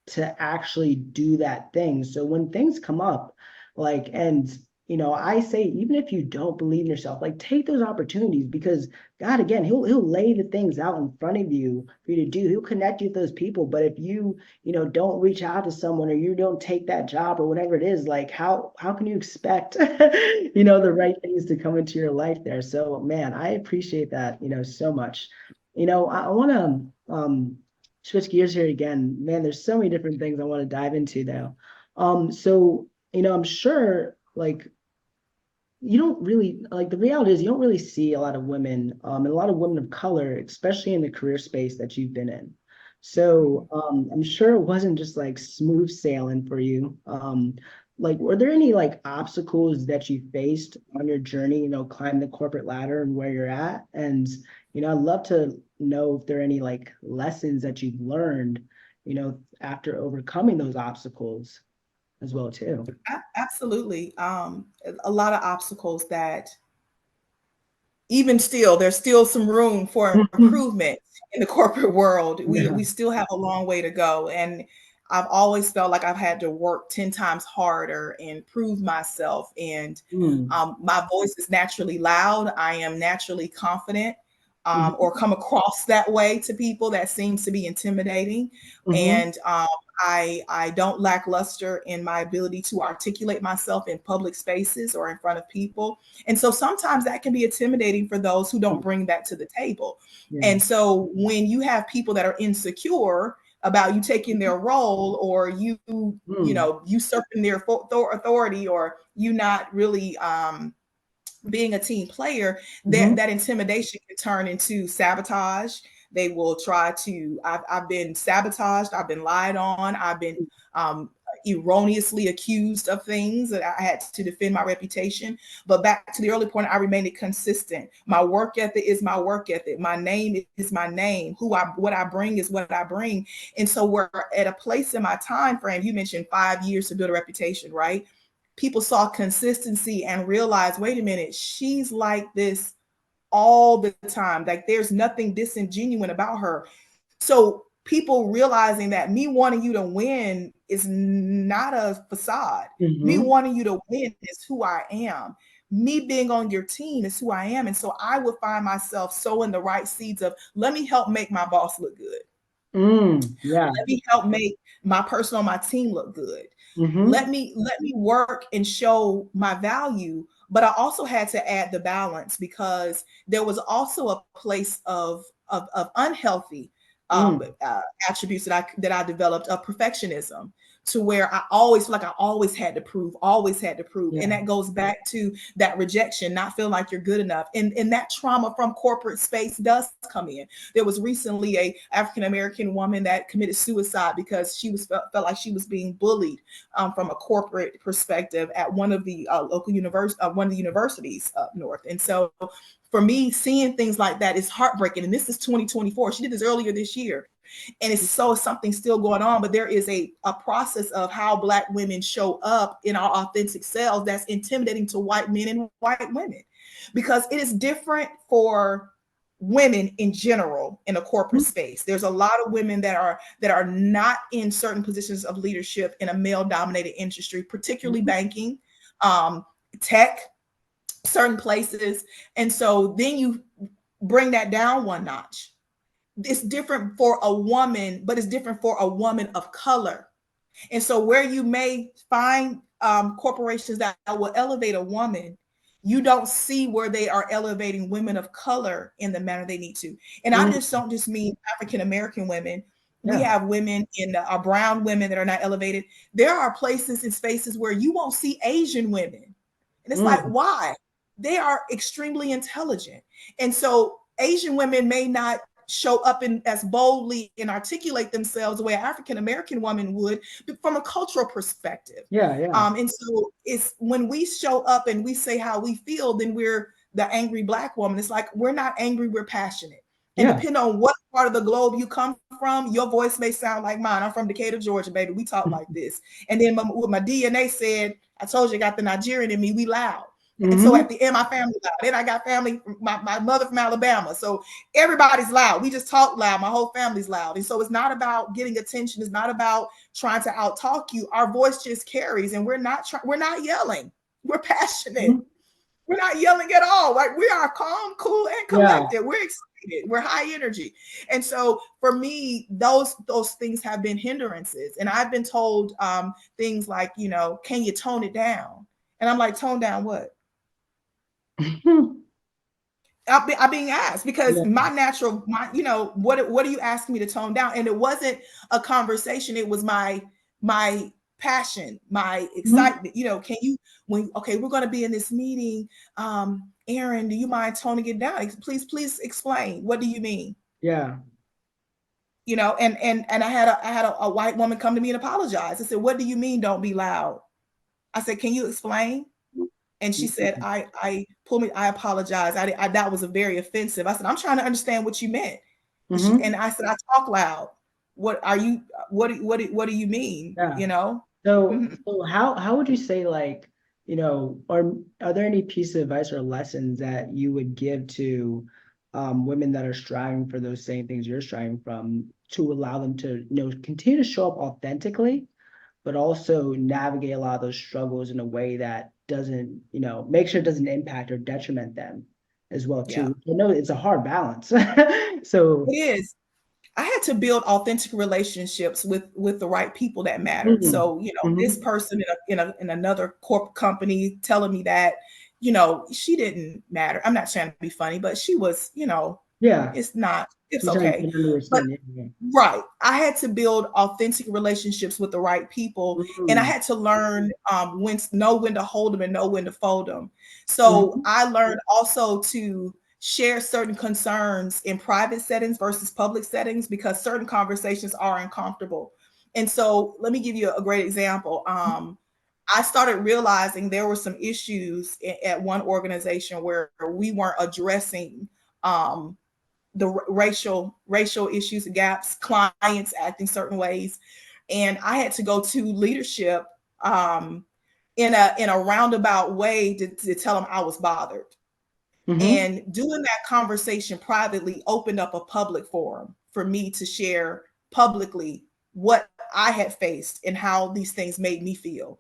to actually do that thing. So when things come up, like, and I say, even if you don't believe in yourself, like take those opportunities because God, again, he'll lay the things out in front of you for you to do. He'll connect you with those people. But if you, don't reach out to someone or you don't take that job or whatever it is, like how can you expect, the right things to come into your life there? So man, I appreciate that, so much. I want to switch gears here again. Man, there's so many different things I want to dive into now. So I'm sure like you don't really like the reality is you don't really see a lot of women, and a lot of women of color, especially in the career space that you've been in. So I'm sure it wasn't just like smooth sailing for you. Like, were there any like obstacles that you faced on your journey, climbing the corporate ladder and where you're at? And I'd love to know if there are any like lessons that you've learned, after overcoming those obstacles as well too. Absolutely. A lot of obstacles that even still, there's still some room for improvement in the corporate world. We Yeah. still have a long way to go. And I've always felt like I've had to work 10 times harder and prove myself. And Mm. my voice is naturally loud. I am naturally confident, Mhm. or come across that way to people that seems to be intimidating. Mhm. And I don't lack luster in my ability to articulate myself in public spaces or in front of people. And so sometimes that can be intimidating for those who don't bring that to the table. Yeah. And so when you have people that are insecure about you taking their role, or Mm. usurping their authority, or you not really being a team player, that Mhm. that intimidation can turn into sabotage. They will try to. I've been sabotaged. I've been lied on. I've been um, erroneously accused of things that I had to defend my reputation. But back to the early point, I remained consistent. My work ethic is my work ethic. My name is my name. What I bring is what I bring. And so we're at a place in my time frame. You mentioned 5 years to build a reputation, right? People saw consistency and realized, wait a minute, she's like this all the time. Like there's nothing disingenuous about her. So people realizing that me wanting you to win is not a facade. Me Mhm. wanting you to win is who I am. Me being on your team is who I am. And so I would find myself sowing the right seeds of, let me help make my boss look good. Mm. Yeah. Let me help make my person on my team look good. Mhm. Let me work and show my value. But I also had to add the balance, because there was also a place of unhealthy Mm. attributes that I developed of perfectionism, to where I always feel like I always had to prove. And Yeah. that goes back to that rejection, not feeling like you're good enough. And that trauma from corporate space does come in. There was recently a African American woman that committed suicide because she felt like she was being bullied from a corporate perspective at one of the one of the universities up north. And so for me, seeing things like that is heartbreaking. And this is 2024. She did this earlier this year. And it's so something still going on, but there is a process of how Black women show up in our authentic selves that's intimidating to white men and white women, because it is different for women in general in a corporate Mhm. space. There's a lot of women that are not in certain positions of leadership in a male dominated industry, particularly Mhm. banking, um, tech, certain places. And so then you bring that down one notch. It's different for a woman, but it's different for a woman of color. And so where you may find corporations that will elevate a woman, you don't see where they are elevating women of color in the manner they need to. And I Mm. just don't just mean African American women. We Yeah. have women in our brown women that are not elevated. There are places and spaces where you won't see Asian women. And it's like, Mm. why? They are extremely intelligent. And so Asian women may not show up in as boldly and articulate themselves the way an African American woman would, from a cultural perspective. Yeah. Yeah. And so it's when we show up and we say how we feel, then we're the angry Black woman. It's like, we're not angry, we're passionate. And Yeah. depending on what part of the globe you come from, your voice may sound like mine. I'm from Decatur, Georgia, baby. We talk like this. And then what my DNA said, I told you I got the Nigerian in me, we loud. And so Mm-hmm. at the end, my family loud. Then I got family, my mother from Alabama. So everybody's loud. We just talk loud. My whole family's loud. And so it's not about getting attention. It's not about trying to out talk you. Our voice just carries, and we're not yelling. We're passionate. Mm-hmm. We're not yelling at all. Like, we are calm, cool, and Yeah. collected. We're excited. We're high energy. And so for me, those things have been hindrances. And I've been told things like, can you tone it down? And I'm like, tone down what? I'm being asked because Yeah. my natural, what are you asking me to tone down? And it wasn't a conversation. It was my passion, my Mm-hmm. excitement. Can you, okay, we're going to be in this meeting. Erin, do you mind toning it down? Please explain. What do you mean? Yeah. And I had a white woman come to me and apologize. I said, what do you mean? Don't be loud. I said, can you explain? And she said, I apologize. That was a very offensive. I said, I'm trying to understand what you meant. Mm-hmm. And I said, I talk loud. What do you mean? Yeah. So, Mhm. so how would you say, like, or are there any pieces of advice or lessons that you would give to women that are striving for those same things you're striving from, to allow them to, continue to show up authentically, but also navigate a lot of those struggles in a way that doesn't, make sure it doesn't impact or detriment them as well Yeah, too. I know it's a hard balance. So, it is. I had to build authentic relationships with the right people that mattered. mm-hmm. So, this Mm-hmm. person in another corporate company telling me that, she didn't matter. I'm not trying to be funny, but she was, Yeah. it's not, it's She's trying to okay. get under your But skin. Yeah. right, I had to build authentic relationships with the right people, and I Mm-hmm. had to learn when to hold them and know when to fold them. So Mm-hmm. I learned also to share certain concerns in private settings versus public settings because certain conversations are uncomfortable. And so let me give you a great example. I started realizing there were some issues at one organization where we weren't addressing um, the racial issues, gaps, clients acting certain ways, and I had to go to leadership um, in a roundabout way to tell them I was bothered. Mm-hmm. And doing that conversation privately opened up a public forum for me to share publicly what I had faced and how these things made me feel.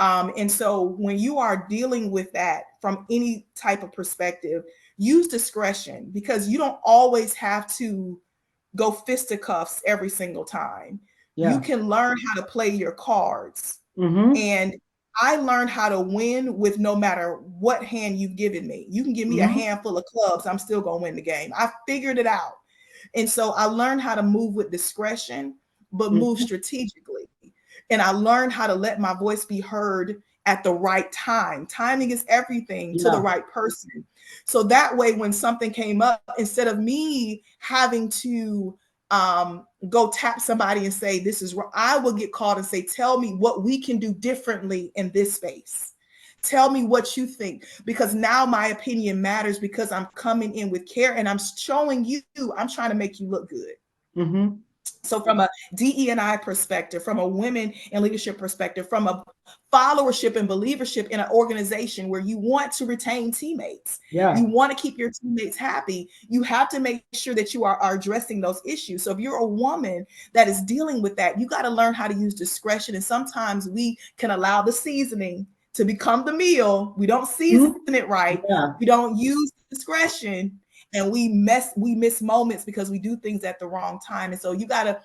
And so when you are dealing with that from any type of perspective, use discretion because you don't always have to go fisticuffs every single time. You Yeah. can learn how to play your cards. Mm-hmm. And I learned how to win with no matter what hand you've given me. You can give me a Mm-hmm. handful of clubs, I'm still going to win the game. I figured it out. And so I learned how to move with discretion, but move Mm-hmm. strategically. And I learned how to let my voice be heard at the right time. Timing is everything to the Yeah. right person. So that way, when something came up, instead of me having to go tap somebody and say, this is where I will get called and say, tell me what we can do differently in this space. Tell me what you think, because now my opinion matters because I'm coming in with care and I'm showing you, I'm trying to make you look good. Mm-hmm. So from a DE&I perspective, from a women in leadership perspective, from a followership and believership in an organization where you want to retain teammates, you Yeah. want to keep your teammates happy, you have to make sure that you are addressing those issues. So if you're a woman that is dealing with that, you got to learn how to use discretion. And sometimes we can allow the seasoning to become the meal. We don't season Mm-hmm. it right. Yeah. We don't use discretion, and we miss moments because we do things at the wrong time. And so you got to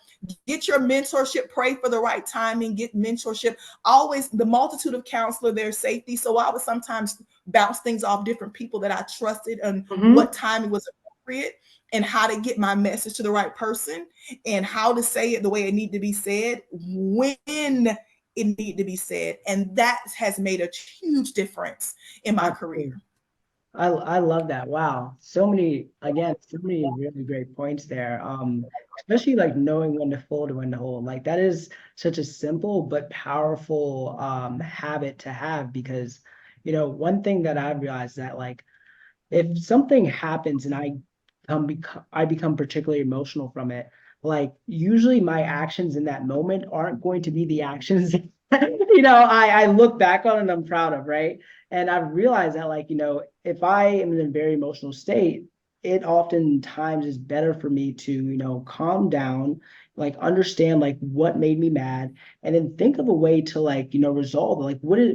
get your mentorship, pray for the right timing, get mentorship. Always the multitude of counselor, there's safety. So I would sometimes bounce things off different people that I trusted and what Mm-hmm. timing was appropriate and how to get my message to the right person and how to say it the way it need to be said when it need to be said. And that has made a huge difference in my Absolutely. career. I love that. Wow. So many really great points there. Especially like knowing when to fold and when to hold. Like that is such a simple but powerful habit to have because, one thing that I've realized that like if something happens and I become particularly emotional from it. Like usually my actions in that moment aren't going to be the actions I look back on and I'm proud of, right? And I've realized that like, if I am in a very emotional state, it oftentimes is better for me to, calm down, like understand like what made me mad, and then think of a way to like, resolve like what is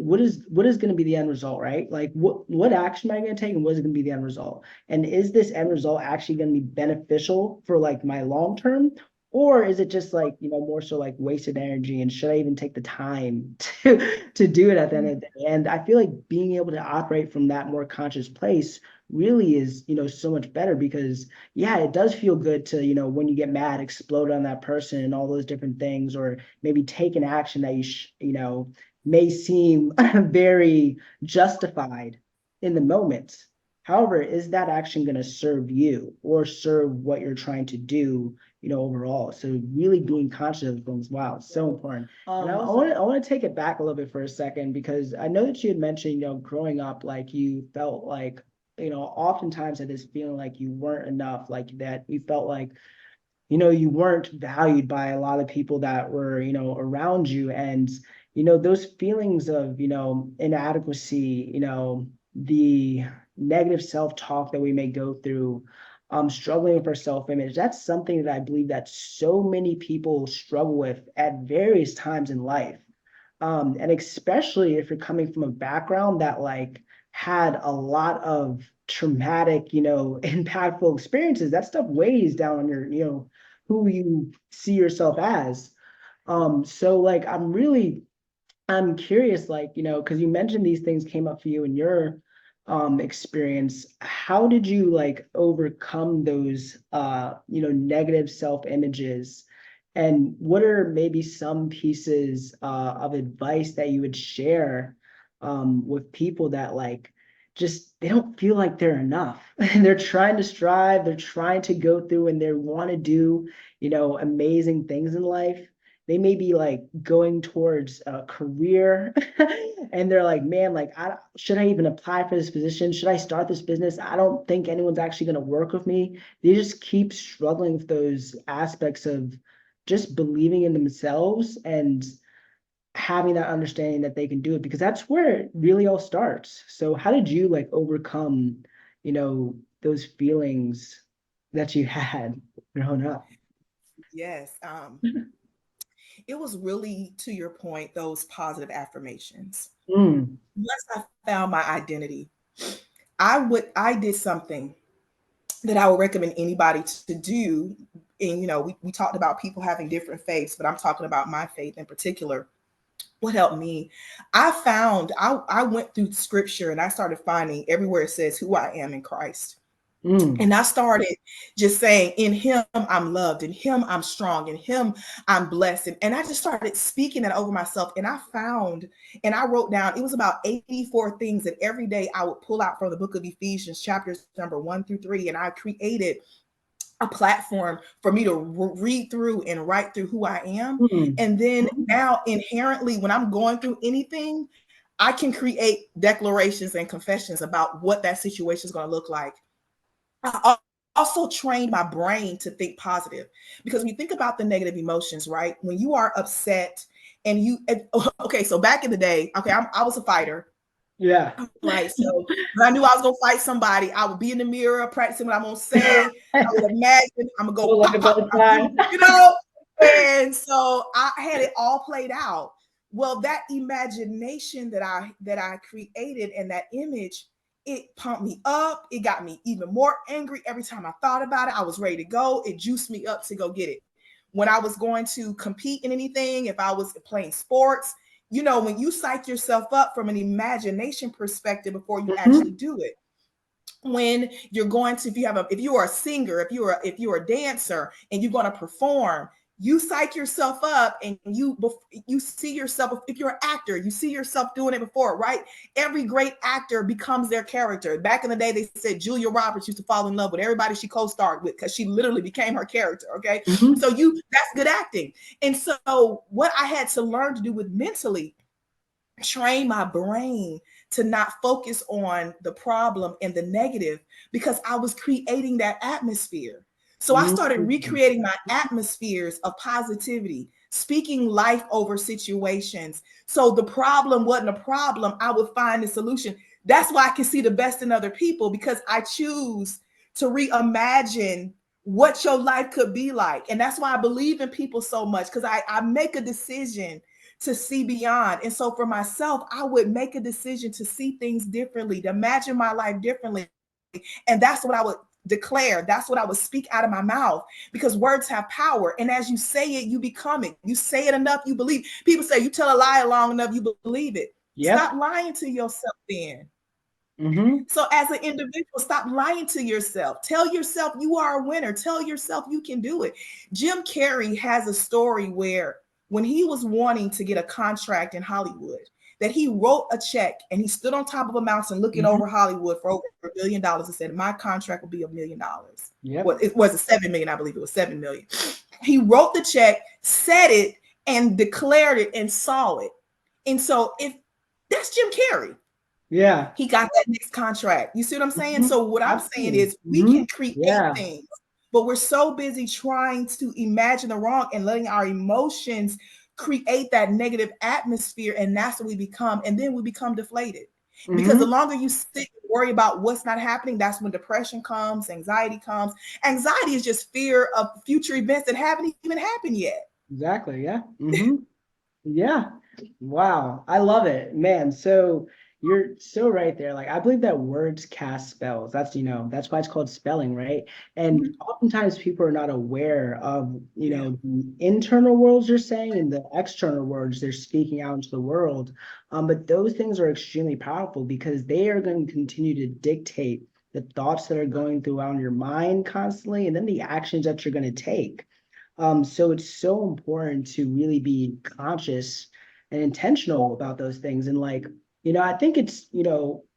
going to be the end result, right? Like what action am I going to take and what is going to be the end result? And is this end result actually going to be beneficial for like my long term? Or is it just like, more so like wasted energy? And should I even take the time to do it at the end of the day? And I feel like being able to operate from that more conscious place really is, so much better because yeah, it does feel good to, when you get mad, explode on that person and all those different things, or maybe take an action that may seem very justified in the moment. However, is that action going to serve you or serve what you're trying to do, overall? So really being conscious of things. Wow, it's so important. And I want to take it back a little bit for a second because I know that you had mentioned, growing up, like you felt like, oftentimes had this feeling like you weren't enough, like that you felt like, you weren't valued by a lot of people that were, around you. And, those feelings of, inadequacy, the negative self-talk that we may go through, struggling with our self-image, that's something that I believe that so many people struggle with at various times in life. And especially if you're coming from a background that like had a lot of traumatic, impactful experiences, that stuff weighs down on your, who you see yourself as. So like I'm curious, like, because you mentioned these things came up for you in your experience. How did you like overcome those negative self-images? And what are maybe some pieces of advice that you would share with people that like just they don't feel like they're enough. They're trying to strive, they're trying to go through and they want to do, amazing things in life. They may be like going towards a career and they're like, man, like, should I even apply for this position? Should I start this business? I don't think anyone's actually going to work with me. They just keep struggling with those aspects of just believing in themselves and having that understanding that they can do it, because that's where it really all starts. So how did you like overcome, those feelings that you had growing up? Yes. It was really, to your point, those positive affirmations. Mm, Once I found my identity, I did something that I would recommend anybody to do. And we talked about people having different faiths, but I'm talking about my faith in particular. What helped me, I went through scripture and I started finding everywhere it says who I am in Christ. mm, And I started just saying, in him, I'm loved. In him, I'm strong. In him, I'm blessed. And I just started speaking that over myself. And I found, and I wrote down, it was about 84 things that every day I would pull out from the book of Ephesians, chapters number 1 through 3. And I created a platform for me to read through and write through who I am. mm, And then now, inherently, when I'm going through anything, I can create declarations and confessions about what that situation is going to look like. I also trained my brain to think positive, because when you think about the negative emotions, right? When you are upset okay, so back in the day, okay, I was a fighter, yeah. right? So when I knew I was gonna fight somebody, I would be in the mirror practicing what I'm gonna say. I would imagine I'm gonna go Look pop, at pop, both pop, sides. you know. And so I had it all played out. Well, that imagination that I created and that image, it pumped me up. It got me even more angry every time I thought about it. I was ready to go. It juiced me up to go get it. When I was going to compete in anything, if I was playing sports, when you psych yourself up from an imagination perspective before you actually Mhm. do it. When you're going to, if you are a singer, if you're a dancer and you're going to perform, you psych yourself up and you see yourself. If you're an actor, you see yourself doing it before, right? Every great actor becomes their character. Back in the day, they said Julia Roberts used to fall in love with everybody she co-starred with because she literally became her character. Okay, Mhm. so that's good acting. And so what I had to learn to do with mentally, train my brain to not focus on the problem and the negative, because I was creating that atmosphere. So I started Mm-hmm. recreating my atmospheres of positivity, speaking life over situations. So the problem wasn't a problem. I would find a solution. That's why I can see the best in other people, because I choose to reimagine what your life could be like. And that's why I believe in people so much, because I make a decision to see beyond. And so for myself, I would make a decision to see things differently, to imagine my life differently. And that's what I would declare. That's what I would speak out of my mouth, because words have power. And as you say it, you become it. You say it enough, you believe. People say you tell a lie long enough, you believe it. Stop Yep. lying to yourself then. Mm-hmm. So as an individual, stop lying to yourself. Tell yourself you are a winner. Tell yourself you can do it. Jim Carrey has a story where when he was wanting to get a contract in Hollywood, that he wrote a check and he stood on top of a mountain looking Mm-hmm. over Hollywood for over $1 billion and said, my contract will be $1 million. Well, Yep. it was a 7 million, I believe it was 7 million. He wrote the check, said it, and declared it and saw it. And so if that's Jim Carrey, Yeah. he got that next contract. You see what I'm saying? Mm-hmm. So what I'm saying Absolutely. is we Mm-hmm. can create Yeah. things, but we're so busy trying to imagine the wrong and letting our emotions create that negative atmosphere. And that's what we become. And then we become deflated. Because the Mm-hmm. longer you sit and worry about what's not happening, that's when depression comes, anxiety comes. Anxiety is just fear of future events that haven't even happened yet. Exactly. Yeah. Mm-hmm. Yeah. Wow. I love it, man. So you're so right there. Like I believe that words cast spells. That's, that's why it's called spelling, right? And Mhm. oftentimes people are not aware of, Yeah. the internal words they're saying and the external words they're speaking out into the world. But those things are extremely powerful because they are going to continue to dictate the thoughts that are going throughout your mind constantly, and then the actions that you're going to take. So it's so important to really be conscious and intentional about those things. And like, I think it's,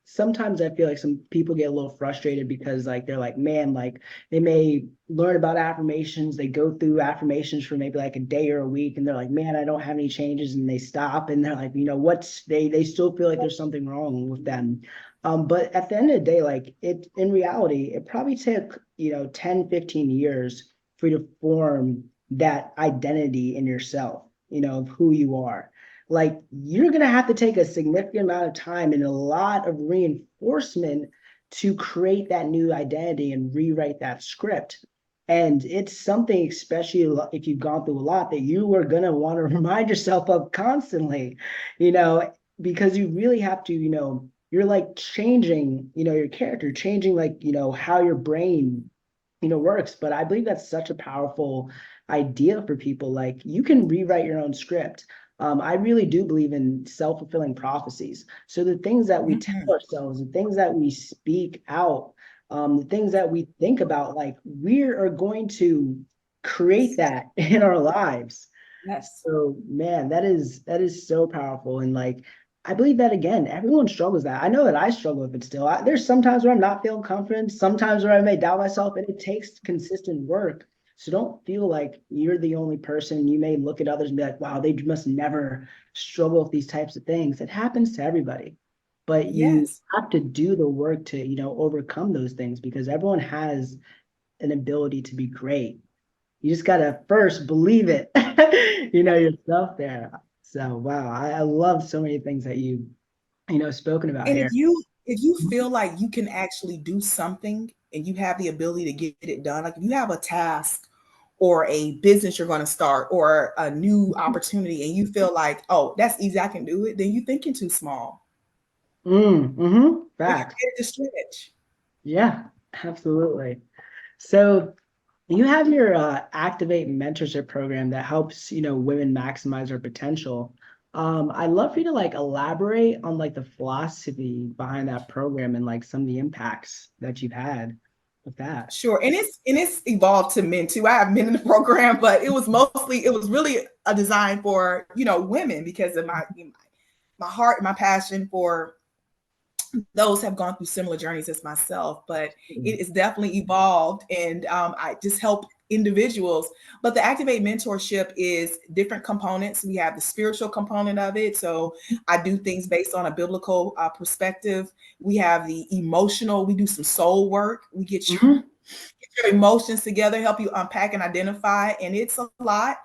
sometimes I feel like some people get a little frustrated because like they're like, man, like they may learn about affirmations, they go through affirmations for maybe like a day or a week, and they're like, man, I don't have any changes, and they stop and they're like, what's they still feel like there's something wrong with them. But at the end of the day, like it in reality, it probably took, 10, 15 years for you to form that identity in yourself, of who you are. Like you're going to have to take a significant amount of time and a lot of reinforcement to create that new identity and rewrite that script. And it's something, especially if you've gone through a lot, that you are going to want to remind yourself of constantly, you know, because you really have to, you're like changing, your character, changing like, how your brain, works. But I believe that's such a powerful idea for people. Like you can rewrite your own script. I really do believe in self-fulfilling prophecies. So the things that we tell Mhm. ourselves, the things that we speak out, the things that we think about, like we are going to create that in our lives. Yes. So man, that is so powerful. And like I believe that again, everyone struggles that. I know that I struggle with it still. There's sometimes where I'm not feeling confident, sometimes where I may doubt myself, and it takes consistent work. So don't feel like you're the only person. You may look at others and be like, wow, they must never struggle with these types of things. It happens to everybody. But you Yes. have to do the work to, overcome those things because everyone has an ability to be great. You just gotta first believe it, yourself there. So wow, I love so many things that spoken about And here. if you feel like you can actually do something and you have the ability to get it done, like if you have a task or a business you're going to start or a new opportunity and you feel like, oh, that's easy, I can do it, then you're thinking too small. You're Facts. not ready to stretch. Yeah, absolutely. So you have your Activate Mentorship program that helps, women maximize their potential. I'd love for you to like elaborate on like the philosophy behind that program and like some of the impacts that you've had with that. Sure. And it's evolved to men too. I have men in the program, but it was really a design for, women because of my heart, my passion for those have gone through similar journeys as myself, but it is definitely evolved. And I just help individuals. But the Activate Mentorship is different components. We have the spiritual component of it. So I do things based on a biblical perspective. We have the emotional. We do some soul work. We get your emotions together, help you unpack and identify. And it's a lot.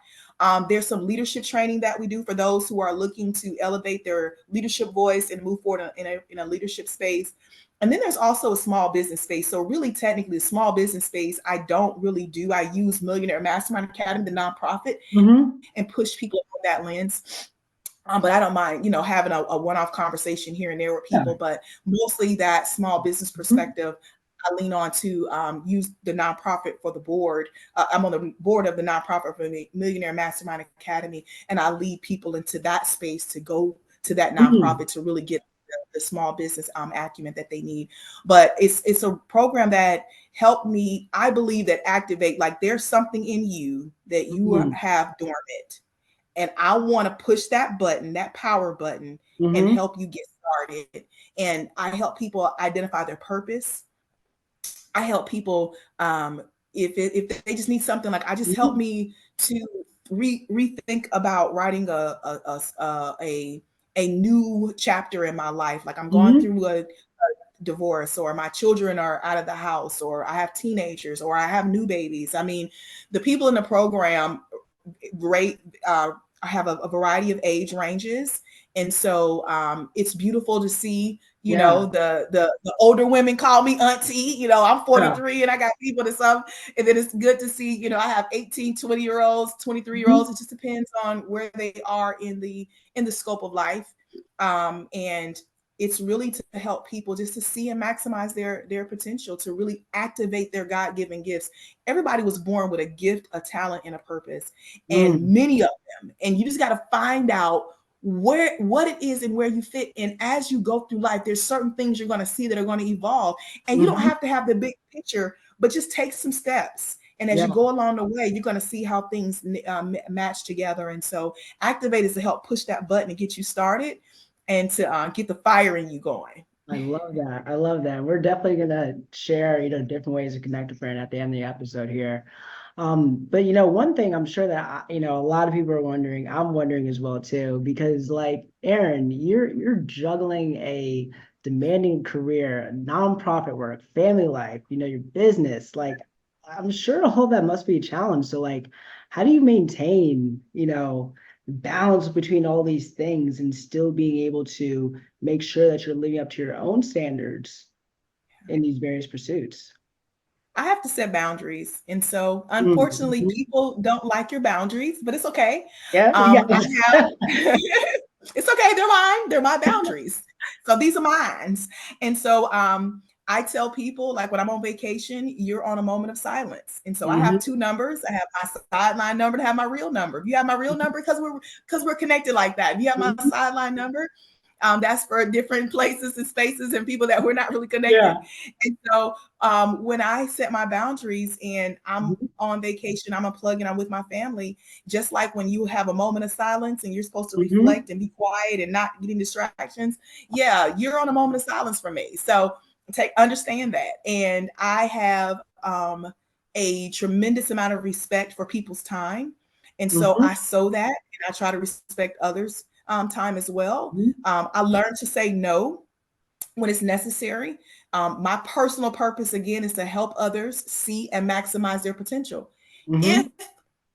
There's some leadership training that we do for those who are looking to elevate their leadership voice and move forward in a leadership space. And then there's also a small business space. So really technically the small business space, I don't really do. I use Millionaire Mastermind Academy, the nonprofit, and push people on that lens. But I don't mind, having a one-off conversation here and there with Yeah. people, but mostly that small business perspective. I lean on to use the nonprofit for the board. I'm on the board of the nonprofit for the Millionaire Mastermind Academy, and I lead people into that space to go to that nonprofit to really get the small business acumen that they need. But it's a program that helped me. I believe that Activate, like there's something in you that you have dormant, and I want to push that button, that power button, and help you get started. And I help people identify their purpose. I help people if they just need something, like I just help me to rethink about writing a new chapter in my life. Like I'm going through a divorce, or my children are out of the house, or I have teenagers, or I have new babies. I mean, the people in the program rate I have a variety of age ranges, and so it's beautiful to see. The older women call me auntie. I'm 43 and I got people to some, and then it's good to see. I have 18, 20-year-olds, 23-year-olds. It just depends on where they are in the scope of life, and it's really to help people just to see and maximize their potential, to really activate their God-given gifts. Everybody was born with a gift, a talent, and a purpose, and many of them. And you just got to find out what it is and where you fit. And as you go through life, there's certain things you're going to see that are going to evolve. And you don't have to have the big picture, but just take some steps. And as you go along the way, you're going to see how things match together. And so Activate is to help push that button and get you started, and to get the fire in you going. I love that. I love that. We're definitely gonna share, different ways to connect with friend at the end of the episode here. But one thing I'm sure that a lot of people are wondering, I'm wondering as well too, because like Erin, you're juggling a demanding career, nonprofit work, family life, your business. Like I'm sure all that must be a challenge. So like, how do you maintain, balance between all these things and still being able to make sure that you're living up to your own standards in these various pursuits? I have to set boundaries. And so unfortunately, people don't like your boundaries, but it's okay. Yeah, I have it's okay. They're mine. They're my boundaries. So these are mine. And so I tell people, like when I'm on vacation, you're on a moment of silence. And so I have two numbers. I have my sideline number to have my real number. If you have my real number, because we're connected like that. If you have my sideline number, that's for different places and spaces and people that we're not really connected. And so when I set my boundaries and I'm on vacation, I'm unplugging, I'm with my family, just like when you have a moment of silence and you're supposed to reflect and be quiet and not getting distractions. Yeah, you're on a moment of silence for me. So understand that. And I have a tremendous amount of respect for people's time. And so I sow that, and I try to respect others' time as well. I learned to say no when it's necessary. My personal purpose, again, is to help others see and maximize their potential. If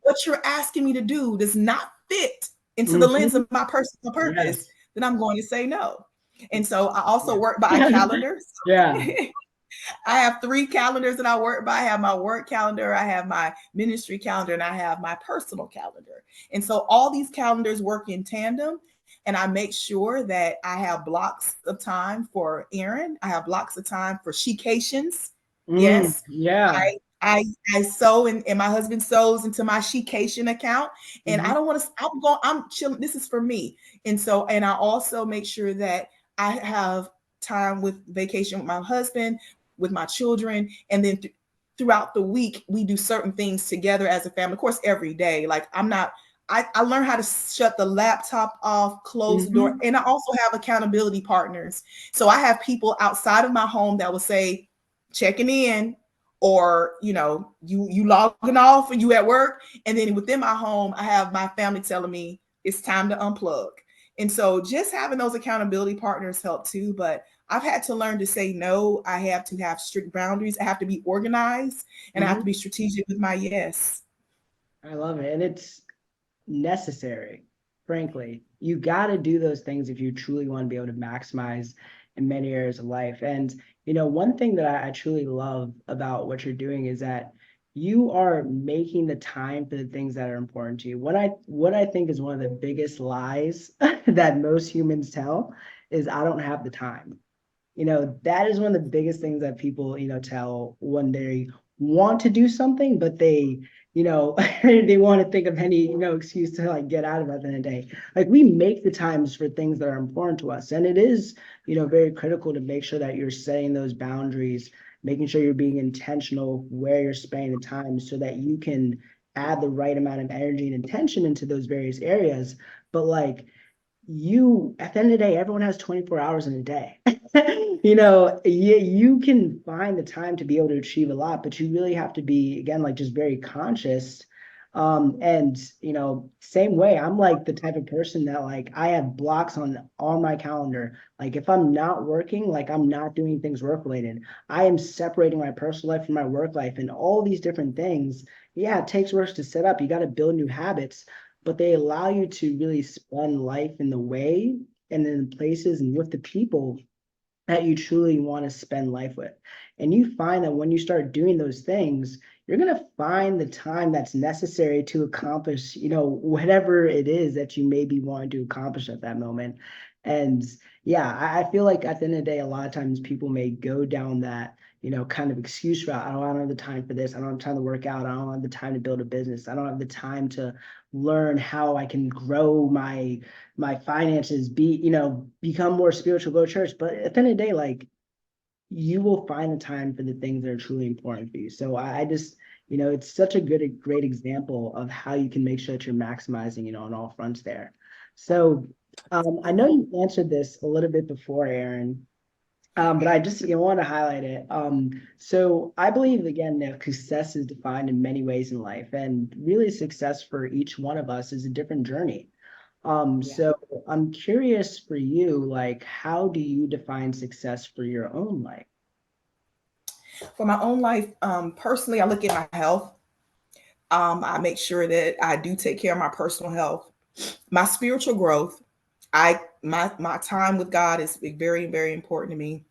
what you're asking me to do does not fit into the lens of my personal purpose, then I'm going to say no. And so I also work by a calendar. I have 3 calendars that I work by. I have my work calendar, I have my ministry calendar, and I have my personal calendar. And so all these calendars work in tandem. And I make sure that I have blocks of time for Erin. I have blocks of time for she-cations. Yes. I sow, and my husband sows into my she-cation account. And I don't want to, I'm chilling. This is for me. And so, and I also make sure that I have time with vacation with my husband, with my children, and then throughout the week we do certain things together as a family. Of course, every day. Like I learned how to shut the laptop off, close the door, and I also have accountability partners. So I have people outside of my home that will say, checking in, or you logging off and you at work, and then within my home I have my family telling me it's time to unplug. And so just having those accountability partners help too. But I've had to learn to say no. I have to have strict boundaries. I have to be organized, and I have to Mhm. be strategic with my yes. I love it. And it's necessary, frankly. You got to do those things if you truly want to be able to maximize in many areas of life. And, one thing that I truly love about what you're doing is that you are making the time for the things that are important to you. What I think is one of the biggest lies that most humans tell is I don't have the time. That is one of the biggest things that people, tell when they want to do something, but they, they want to think of any, excuse to like get out of it at the end of the day. Like we make the times for things that are important to us. And it is, very critical to make sure that you're setting those boundaries, making sure you're being intentional where you're spending the time so that you can add the right amount of energy and intention into those various areas. But like, at the end of the day, everyone has 24 hours in a day. You can find the time to be able to achieve a lot, but you really have to be, again, like just very conscious. And same way, I'm like the type of person that like I have blocks on my calendar. Like if I'm not working, like I'm not doing things work related. I am separating my personal life from my work life and all these different things. Yeah, it takes work to set up. You got to build new habits, but they allow you to really spend life in the way and in places and with the people that you truly want to spend life with. And you find that when you start doing those things, you're going to find the time that's necessary to accomplish, whatever it is that you maybe want to accomplish at that moment. And yeah, I feel like at the end of the day, a lot of times people may go down that, kind of excuse route. I don't have the time for this. I don't have time to work out. I don't have the time to build a business. I don't have the time to learn how I can grow my finances, become more spiritual, go to church. But at the end of the day, like you will find the time for the things that are truly important for you. So I just, it's such a great example of how you can make sure that you're maximizing, on all fronts there. So I know you answered this a little bit before, Erin, but I just want to highlight it. So I believe again that success is defined in many ways in life, and really success for each one of us is a different journey. Yeah. So I'm curious for you, like, how do you define success for your own life? For my own life, personally, I look at my health. I make sure that I do take care of my personal health, my spiritual growth. My time with God is very, very important to me.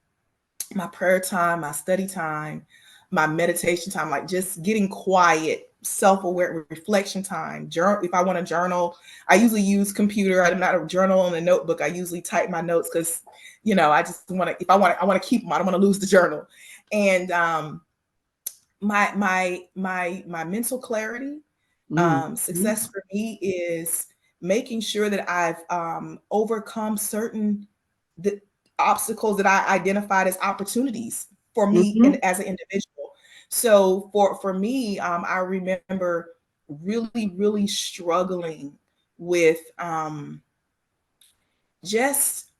My prayer time, my study time, my meditation time, like just getting quiet, self-aware reflection time. Journal, if I want to journal, I usually use computer. I'm not a journal on a notebook. I usually type my notes because, I just want to. If I want to keep them, I don't want to lose the journal. And my mental clarity. Mm, mm, Success for me is making sure that I've overcome certain the obstacles that I identified as opportunities for me and mhm, as an individual. So for me, I remember really struggling with just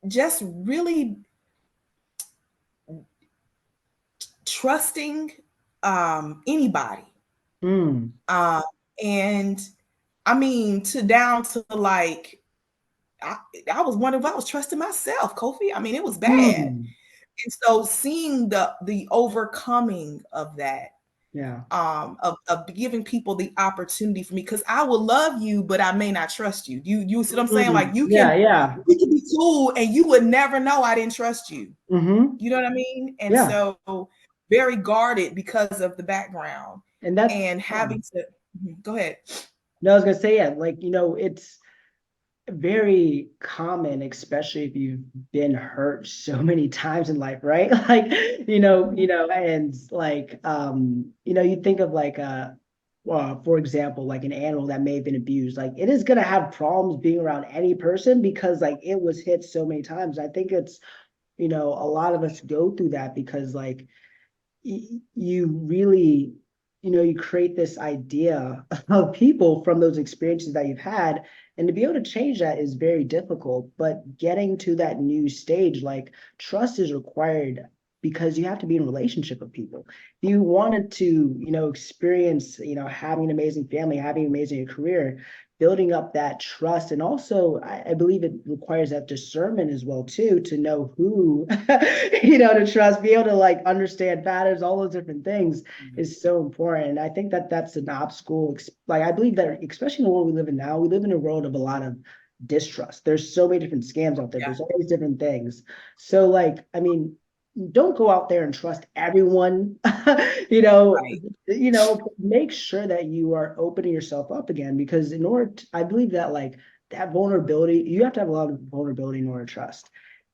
just really trusting anybody. mm, Uh, and I mean, to down to like, I, I was wondering if I was trusting myself, Kofi. I mean, it was bad. mm. And so seeing the overcoming of that, Yeah. of giving people the opportunity for me, because I will love you, but I may not trust you. You see what I'm saying? Like Mm. Yeah, yeah. we can be cool and you would never know I didn't trust you. Mm-hmm. You know what I mean? And Yeah. so very guarded because of the background And that's, and yeah. having to go ahead. No, I was gonna say, yeah, like, it's very common, especially if you've been hurt so many times in life, right? Like, and like, you think of like for example, like an animal that may have been abused, like it is gonna have problems being around any person because like it was hit so many times. I think it's, a lot of us go through that because like you really, you create this idea of people from those experiences that you've had. And to be able to change that is very difficult. But getting to that new stage, like trust is required because you have to be in a relationship with people. If you wanted to, experience, having an amazing family, having an amazing career, building up that trust. And also, I believe it requires that discernment as well, too, to know who, to trust, be able to like understand patterns, all those different things is so important. And I think that that's an obstacle. Like, I believe that, especially in the world we live in now, we live in a world of a lot of distrust. There's so many different scams out there. Yeah. There's all these different things. So, like, I mean, don't go out there and trust everyone. you know, Right. make sure that you are opening yourself up again, because in order to, I believe that like that vulnerability, you have to have a lot of vulnerability in order to trust.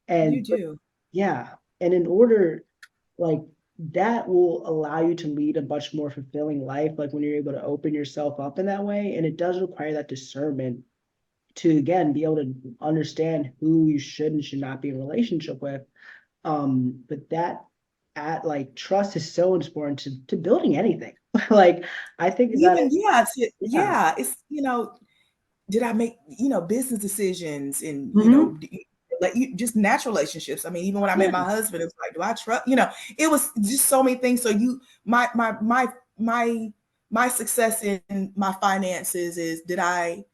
You And do. yeah, and in order, like, that will allow you to lead a much more fulfilling life, like when you're able to open yourself up in that way. And it does require that discernment to again be able to understand who you should and should not be in a relationship with. But that at like trust is so important to building anything. Like, I think that Even, yeah, yeah. yeah, it's, did I make, business decisions and, Hmm. like you just natural relationships. I mean, even when I met Yeah. my husband, it was like, do I trust, it was just so many things. So my success in my finances is, did I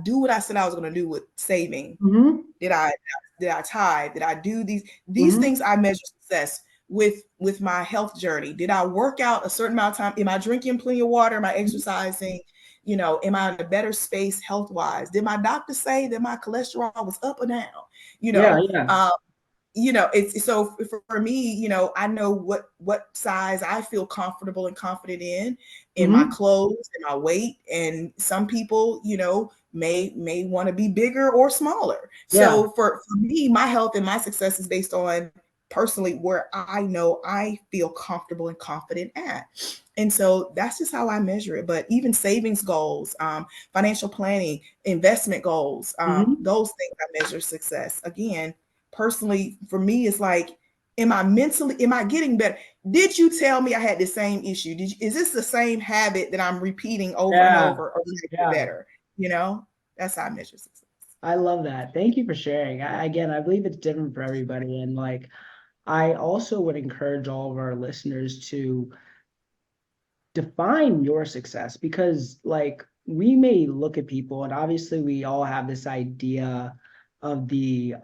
do what I said I was going to do with saving? Hmm. Did I tithe? Did I do these Hmm. things? I measure success with my health journey. Did I work out a certain amount of time? Am I drinking plenty of water? Am I exercising? Am I in a better space health wise? Did my doctor say that my cholesterol was up or down? You Yeah. know, Yeah. um, it's so for me, I know what size I feel comfortable and confident in my Hmm. clothes and my weight. And some people, may want to be bigger or smaller. Yeah. So for me, my health and my success is based on personally where I know I feel comfortable and confident at. And so that's just how I measure it. But even savings goals, financial planning, investment goals, Hmm. those things I measure success. Again, personally, for me, it's like, am I getting better? Did you tell me I had the same issue? Is this the same habit that I'm repeating over and Yeah. over, or did I get Yeah. better? That's how I measure success. I love that. Thank you for sharing. Again, I believe it's different for everybody. And like, I also would encourage all of our listeners to define your success, because like we may look at people, and obviously we all have this idea of the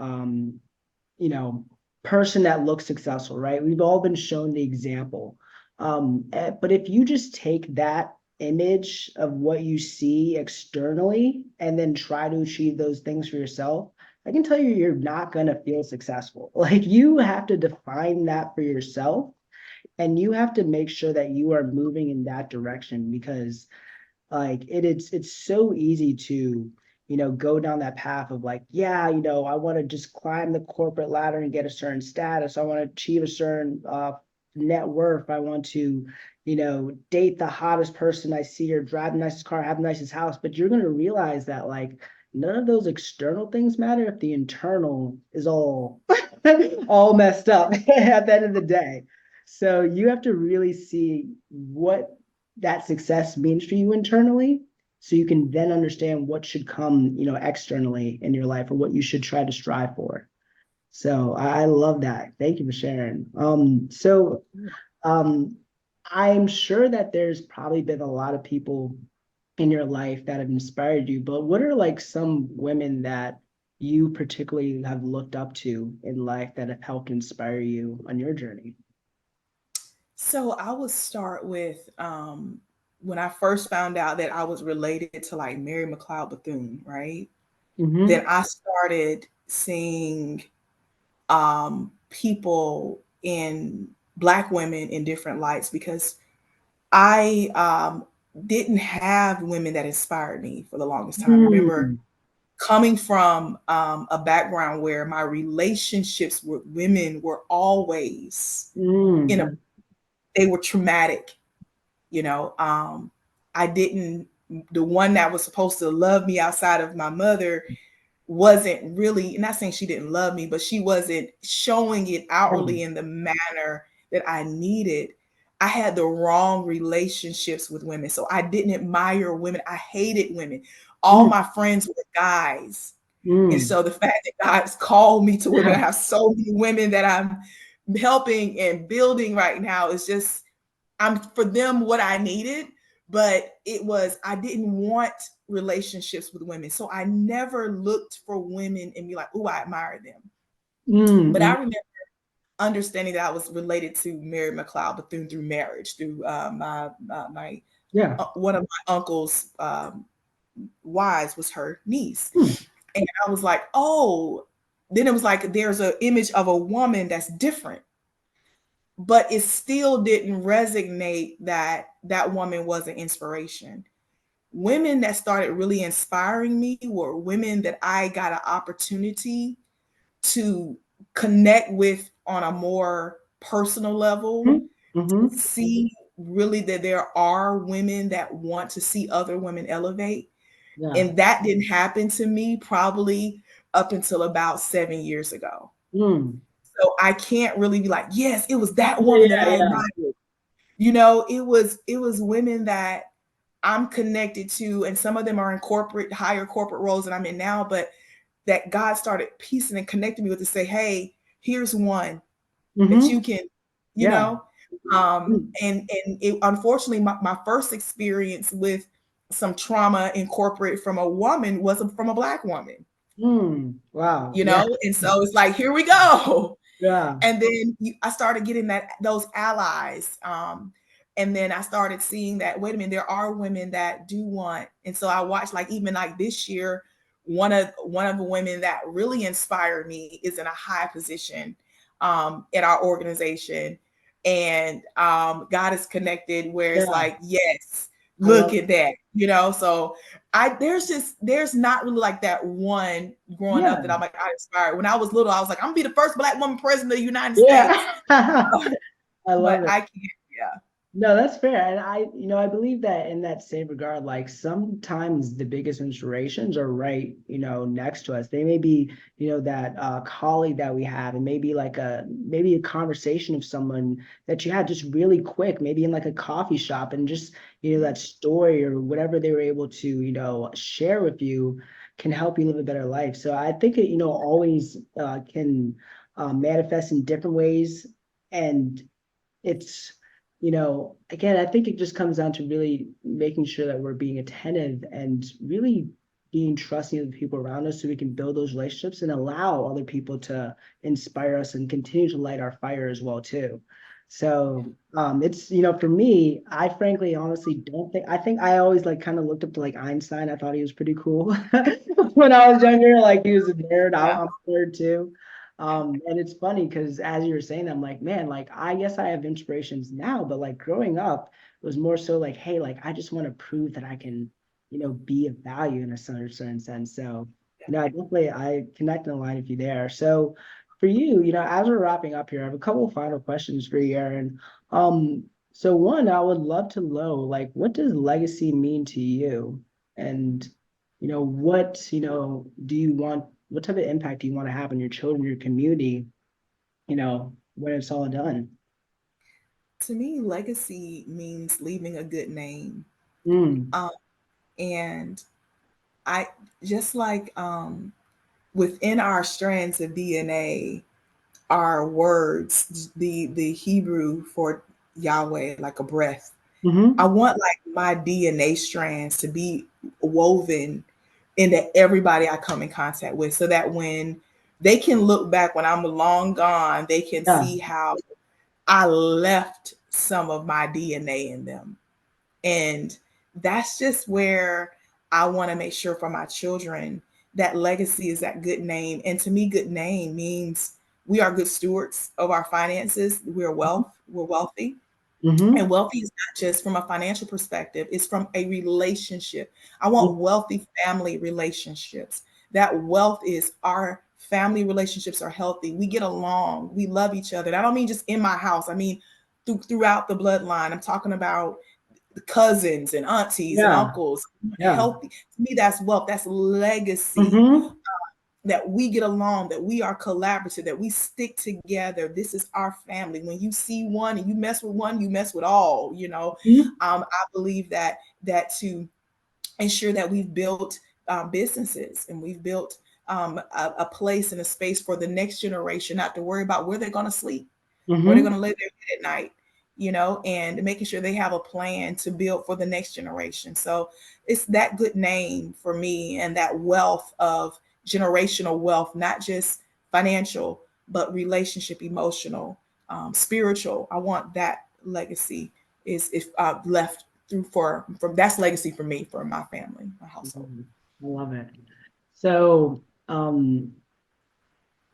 you know person that looks successful, right? We've all been shown the example. But if you just take that image of what you see externally and then try to achieve those things for yourself, I can tell you you're not going to feel successful. Like, you have to define that for yourself, and you have to make sure that you are moving in that direction, because like it's so easy to go down that path of like, yeah, I want to just climb the corporate ladder and get a certain status. I want to achieve a certain net worth. I want to date the hottest person I see, or drive the nicest car, have the nicest house. But you're going to realize that like none of those external things matter if the internal is all all messed up at the end of the day. So you have to really see what that success means for you internally, so you can then understand what should come externally in your life, or what you should try to strive for. So I love that. Thank you for sharing. Um I'm sure that there's probably been a lot of people in your life that have inspired you, but what are like some women that you particularly have looked up to in life that have helped inspire you on your journey? So I would start with, when I first found out that I was related to like Mary McLeod Bethune, right? Then Mm-hmm. I started seeing people in Black women in different lights, because I didn't have women that inspired me for the longest time. I remember Mm. coming from a background where my relationships with women were always in a Mm. they were traumatic. You know, I didn't the one that was supposed to love me outside of my mother wasn't really, not saying she didn't love me, but she wasn't showing it outwardly in the manner that I needed. I had the wrong relationships with women. So I didn't admire women. I hated women. All Mm. my friends were guys. And Mm. so the fact that God's called me to women, I have so many women that I'm helping and building right now is just, I'm for them what I needed, but I didn't want relationships with women. So I never looked for women and be like, oh, I admire them. But I Mm-hmm. remember understanding that I was related to Mary McLeod, but through marriage, through my Yeah. one of my uncle's wives was her niece. Hmm. And I was like, oh, then it was like there's an image of a woman that's different, but it still didn't resonate that that woman was an inspiration. Women that started really inspiring me were women that I got an opportunity to connect with on a more personal level, Mm-hmm. see really that there are women that want to see other women elevate. Yeah. And that didn't happen to me probably up until about 7 years ago. Mm. So I can't really be like, yes, it was that Yeah, woman that yeah, I yeah. admired. You know, it was women that I'm connected to, and some of them are in corporate, higher corporate roles that I'm in now, but that God started piecing and connecting me with to say, hey, here's one that Mm-hmm. you can, you Yeah. know, Mm. and it, unfortunately, my first experience with some trauma in corporate from a woman was from a Black woman, Mm. Wow. you Yeah. know, and so it's like, here we go. Yeah. And then I started getting those allies. And then I started seeing that, wait a minute, there are women that do want. And so I watched, like, even like this year, one of the women that really inspired me is in a high position in our organization. And God is connected where it's Yeah. like, yes, I look love at that, you know. So there's not really like that one growing up Yeah. that I'm like, I inspired. When I was little, I was like, I'm gonna be the first Black woman president of the United States. Yeah. I But love it. I can't, yeah. No, that's fair. And I believe that in that same regard, like sometimes the biggest inspirations are right, next to us. They may be, that colleague that we have, and maybe like maybe a conversation of someone that you had just really quick, maybe in like a coffee shop, and just, that story or whatever they were able to, share with you can help you live a better life. So I think it, always can manifest in different ways. And it's, again, I think it just comes down to really making sure that we're being attentive and really being trusting of the people around us so we can build those relationships and allow other people to inspire us and continue to light our fire as well too. So it's, for me, I frankly honestly don't think, I think I always like kind of looked up to like Einstein. I thought he was pretty cool when I was younger. Like he was a nerd. Yeah. I'm a nerd too. And it's funny because as you were saying, I'm like, man, like I guess I have inspirations now, but like growing up it was more so like, hey, like I just want to prove that I can, be of value in a certain sense. So, I connect and align with you there. So for you, as we're wrapping up here, I have a couple of final questions for you, Erin. So one, I would love to know, like, what does legacy mean to you? And what, do you want, what type of impact do you want to have on your children, your community, when it's all done? To me, legacy means leaving a good name. Mm, Um, and I just like within our strands of DNA, our words, the Hebrew for Yahweh, like a breath. I mm-hmm. want like my DNA strands to be woven into everybody I come in contact with, so that when they can look back when I'm long gone, they can Yeah. see how I left some of my DNA in them. And that's just where I want to make sure for my children that legacy is that good name. And to me, good name means we are good stewards of our finances. We're wealthy. And Mm-hmm. wealthy is not just from a financial perspective, it's from a relationship. I want wealthy family relationships. That wealth is our family relationships are healthy. We get along, we love each other. And I don't mean just in my house, I mean throughout the bloodline. I'm talking about the cousins and aunties and Yeah. uncles. Yeah. Healthy. To me, that's wealth, that's legacy, Mm-hmm. that we get along, that we are collaborative, that we stick together. This is our family. When you see one and you mess with one, you mess with all, you know. Mm-hmm. I believe that to ensure that we've built businesses and we've built a place and a space for the next generation not to worry about where they're going to sleep. where they're Mm-hmm. going to lay their head at night, and making sure they have a plan to build for the next generation. So it's that good name for me, and that wealth of generational wealth, not just financial, but relationship, emotional, spiritual. I want that legacy is if left through from that's legacy for me, for my family, my household. Mhm. I love it. So,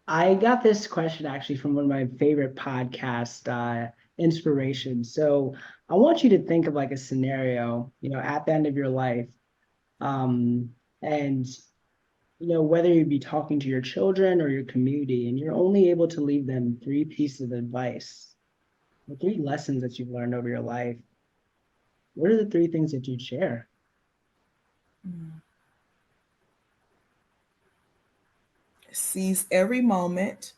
I got this question actually from one of my favorite podcast inspirations. So, I want you to think of like a scenario, at the end of your life, um, and whether you'd be talking to your children or your community, and you're only able to leave them three pieces of advice, or three lessons that you've learned over your life. What are the three things that you'd share? Mm. Seize every moment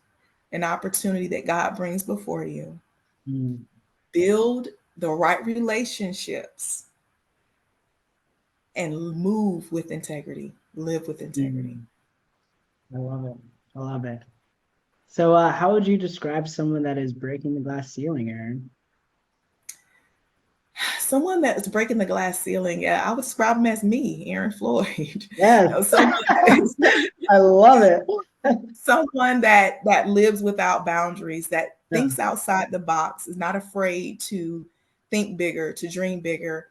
and opportunity that God brings before you. Mm, Build the right relationships and move with integrity. Live with integrity. mm, I love it. I love it. So, how would you describe someone that is breaking the glass ceiling, Erin? Someone that's breaking the glass ceiling, I would describe him as me, Erin Floyd. Yes, Someone I love it. someone that lives without boundaries, that Yeah. thinks outside the box, is not afraid to think bigger, to dream bigger,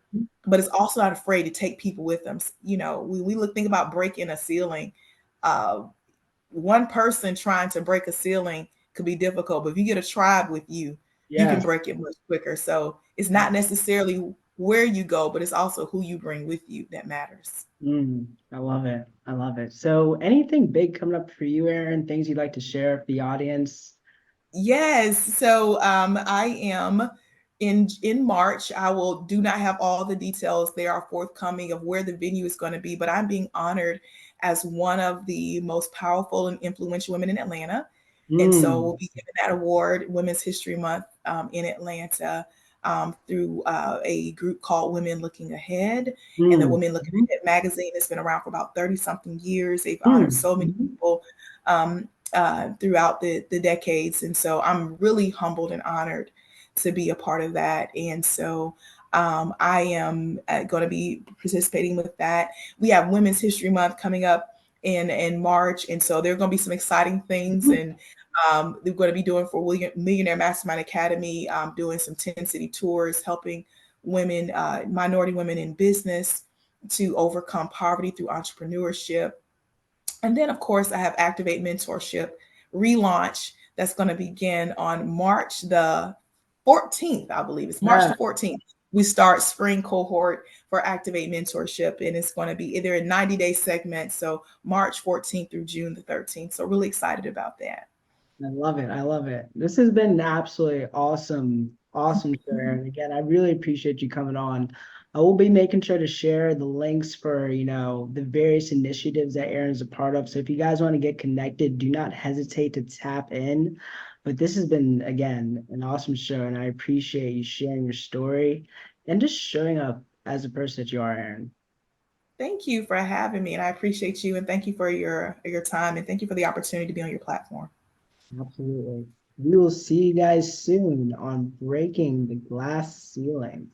but is also not afraid to take people with them. We look think about breaking a ceiling. Uh, One person trying to break a ceiling could be difficult, but if you get a tribe with you, you can Yes. break it much quicker. So it's not necessarily where you go, but it's also who you bring with you that matters. I love it. I love it. So, anything big coming up for you, Erin? Things you'd like to share with the audience? Yes. So I am in March. I will do not have all the details. They are forthcoming of where the venue is going to be, but I'm being honored as one of the most powerful and influential women in Atlanta. And so we'll Mm, be giving that award Women's History Month in Atlanta through a group called Women Looking Ahead. And the mm, Women Looking mhm, Ahead magazine has been around for about 30 something years. They've honored mm, so many mhm. people throughout the decades. And so I'm really humbled and honored to be a part of that. And so I am going to be participating with that. We have Women's History Month coming up in March. And so there are going to be some exciting things. And they're going to be doing for Millionaire Mastermind Academy, doing some 10 city tours, helping women, minority women in business to overcome poverty through entrepreneurship. And then, of course, I have Activate Mentorship relaunch that's going to begin on March the 14th, I believe. It's March Yeah, the 14th. We start spring cohort for Activate Mentorship, and it's going to be either a 90-day segment, so March 14th through June the 13th. So, really excited about that. I love it. I love it. This has been absolutely awesome, awesome, sir. And again, I really appreciate you coming on. I will be making sure to share the links for, the various initiatives that Erin's a part of. So if you guys want to get connected, do not hesitate to tap in. But this has been, again, an awesome show, and I appreciate you sharing your story and just showing up as a person that you are, Erin. Thank you for having me, and I appreciate you, and thank you for your time, and thank you for the opportunity to be on your platform. Absolutely. We will see you guys soon on Breaking the Glass Ceiling.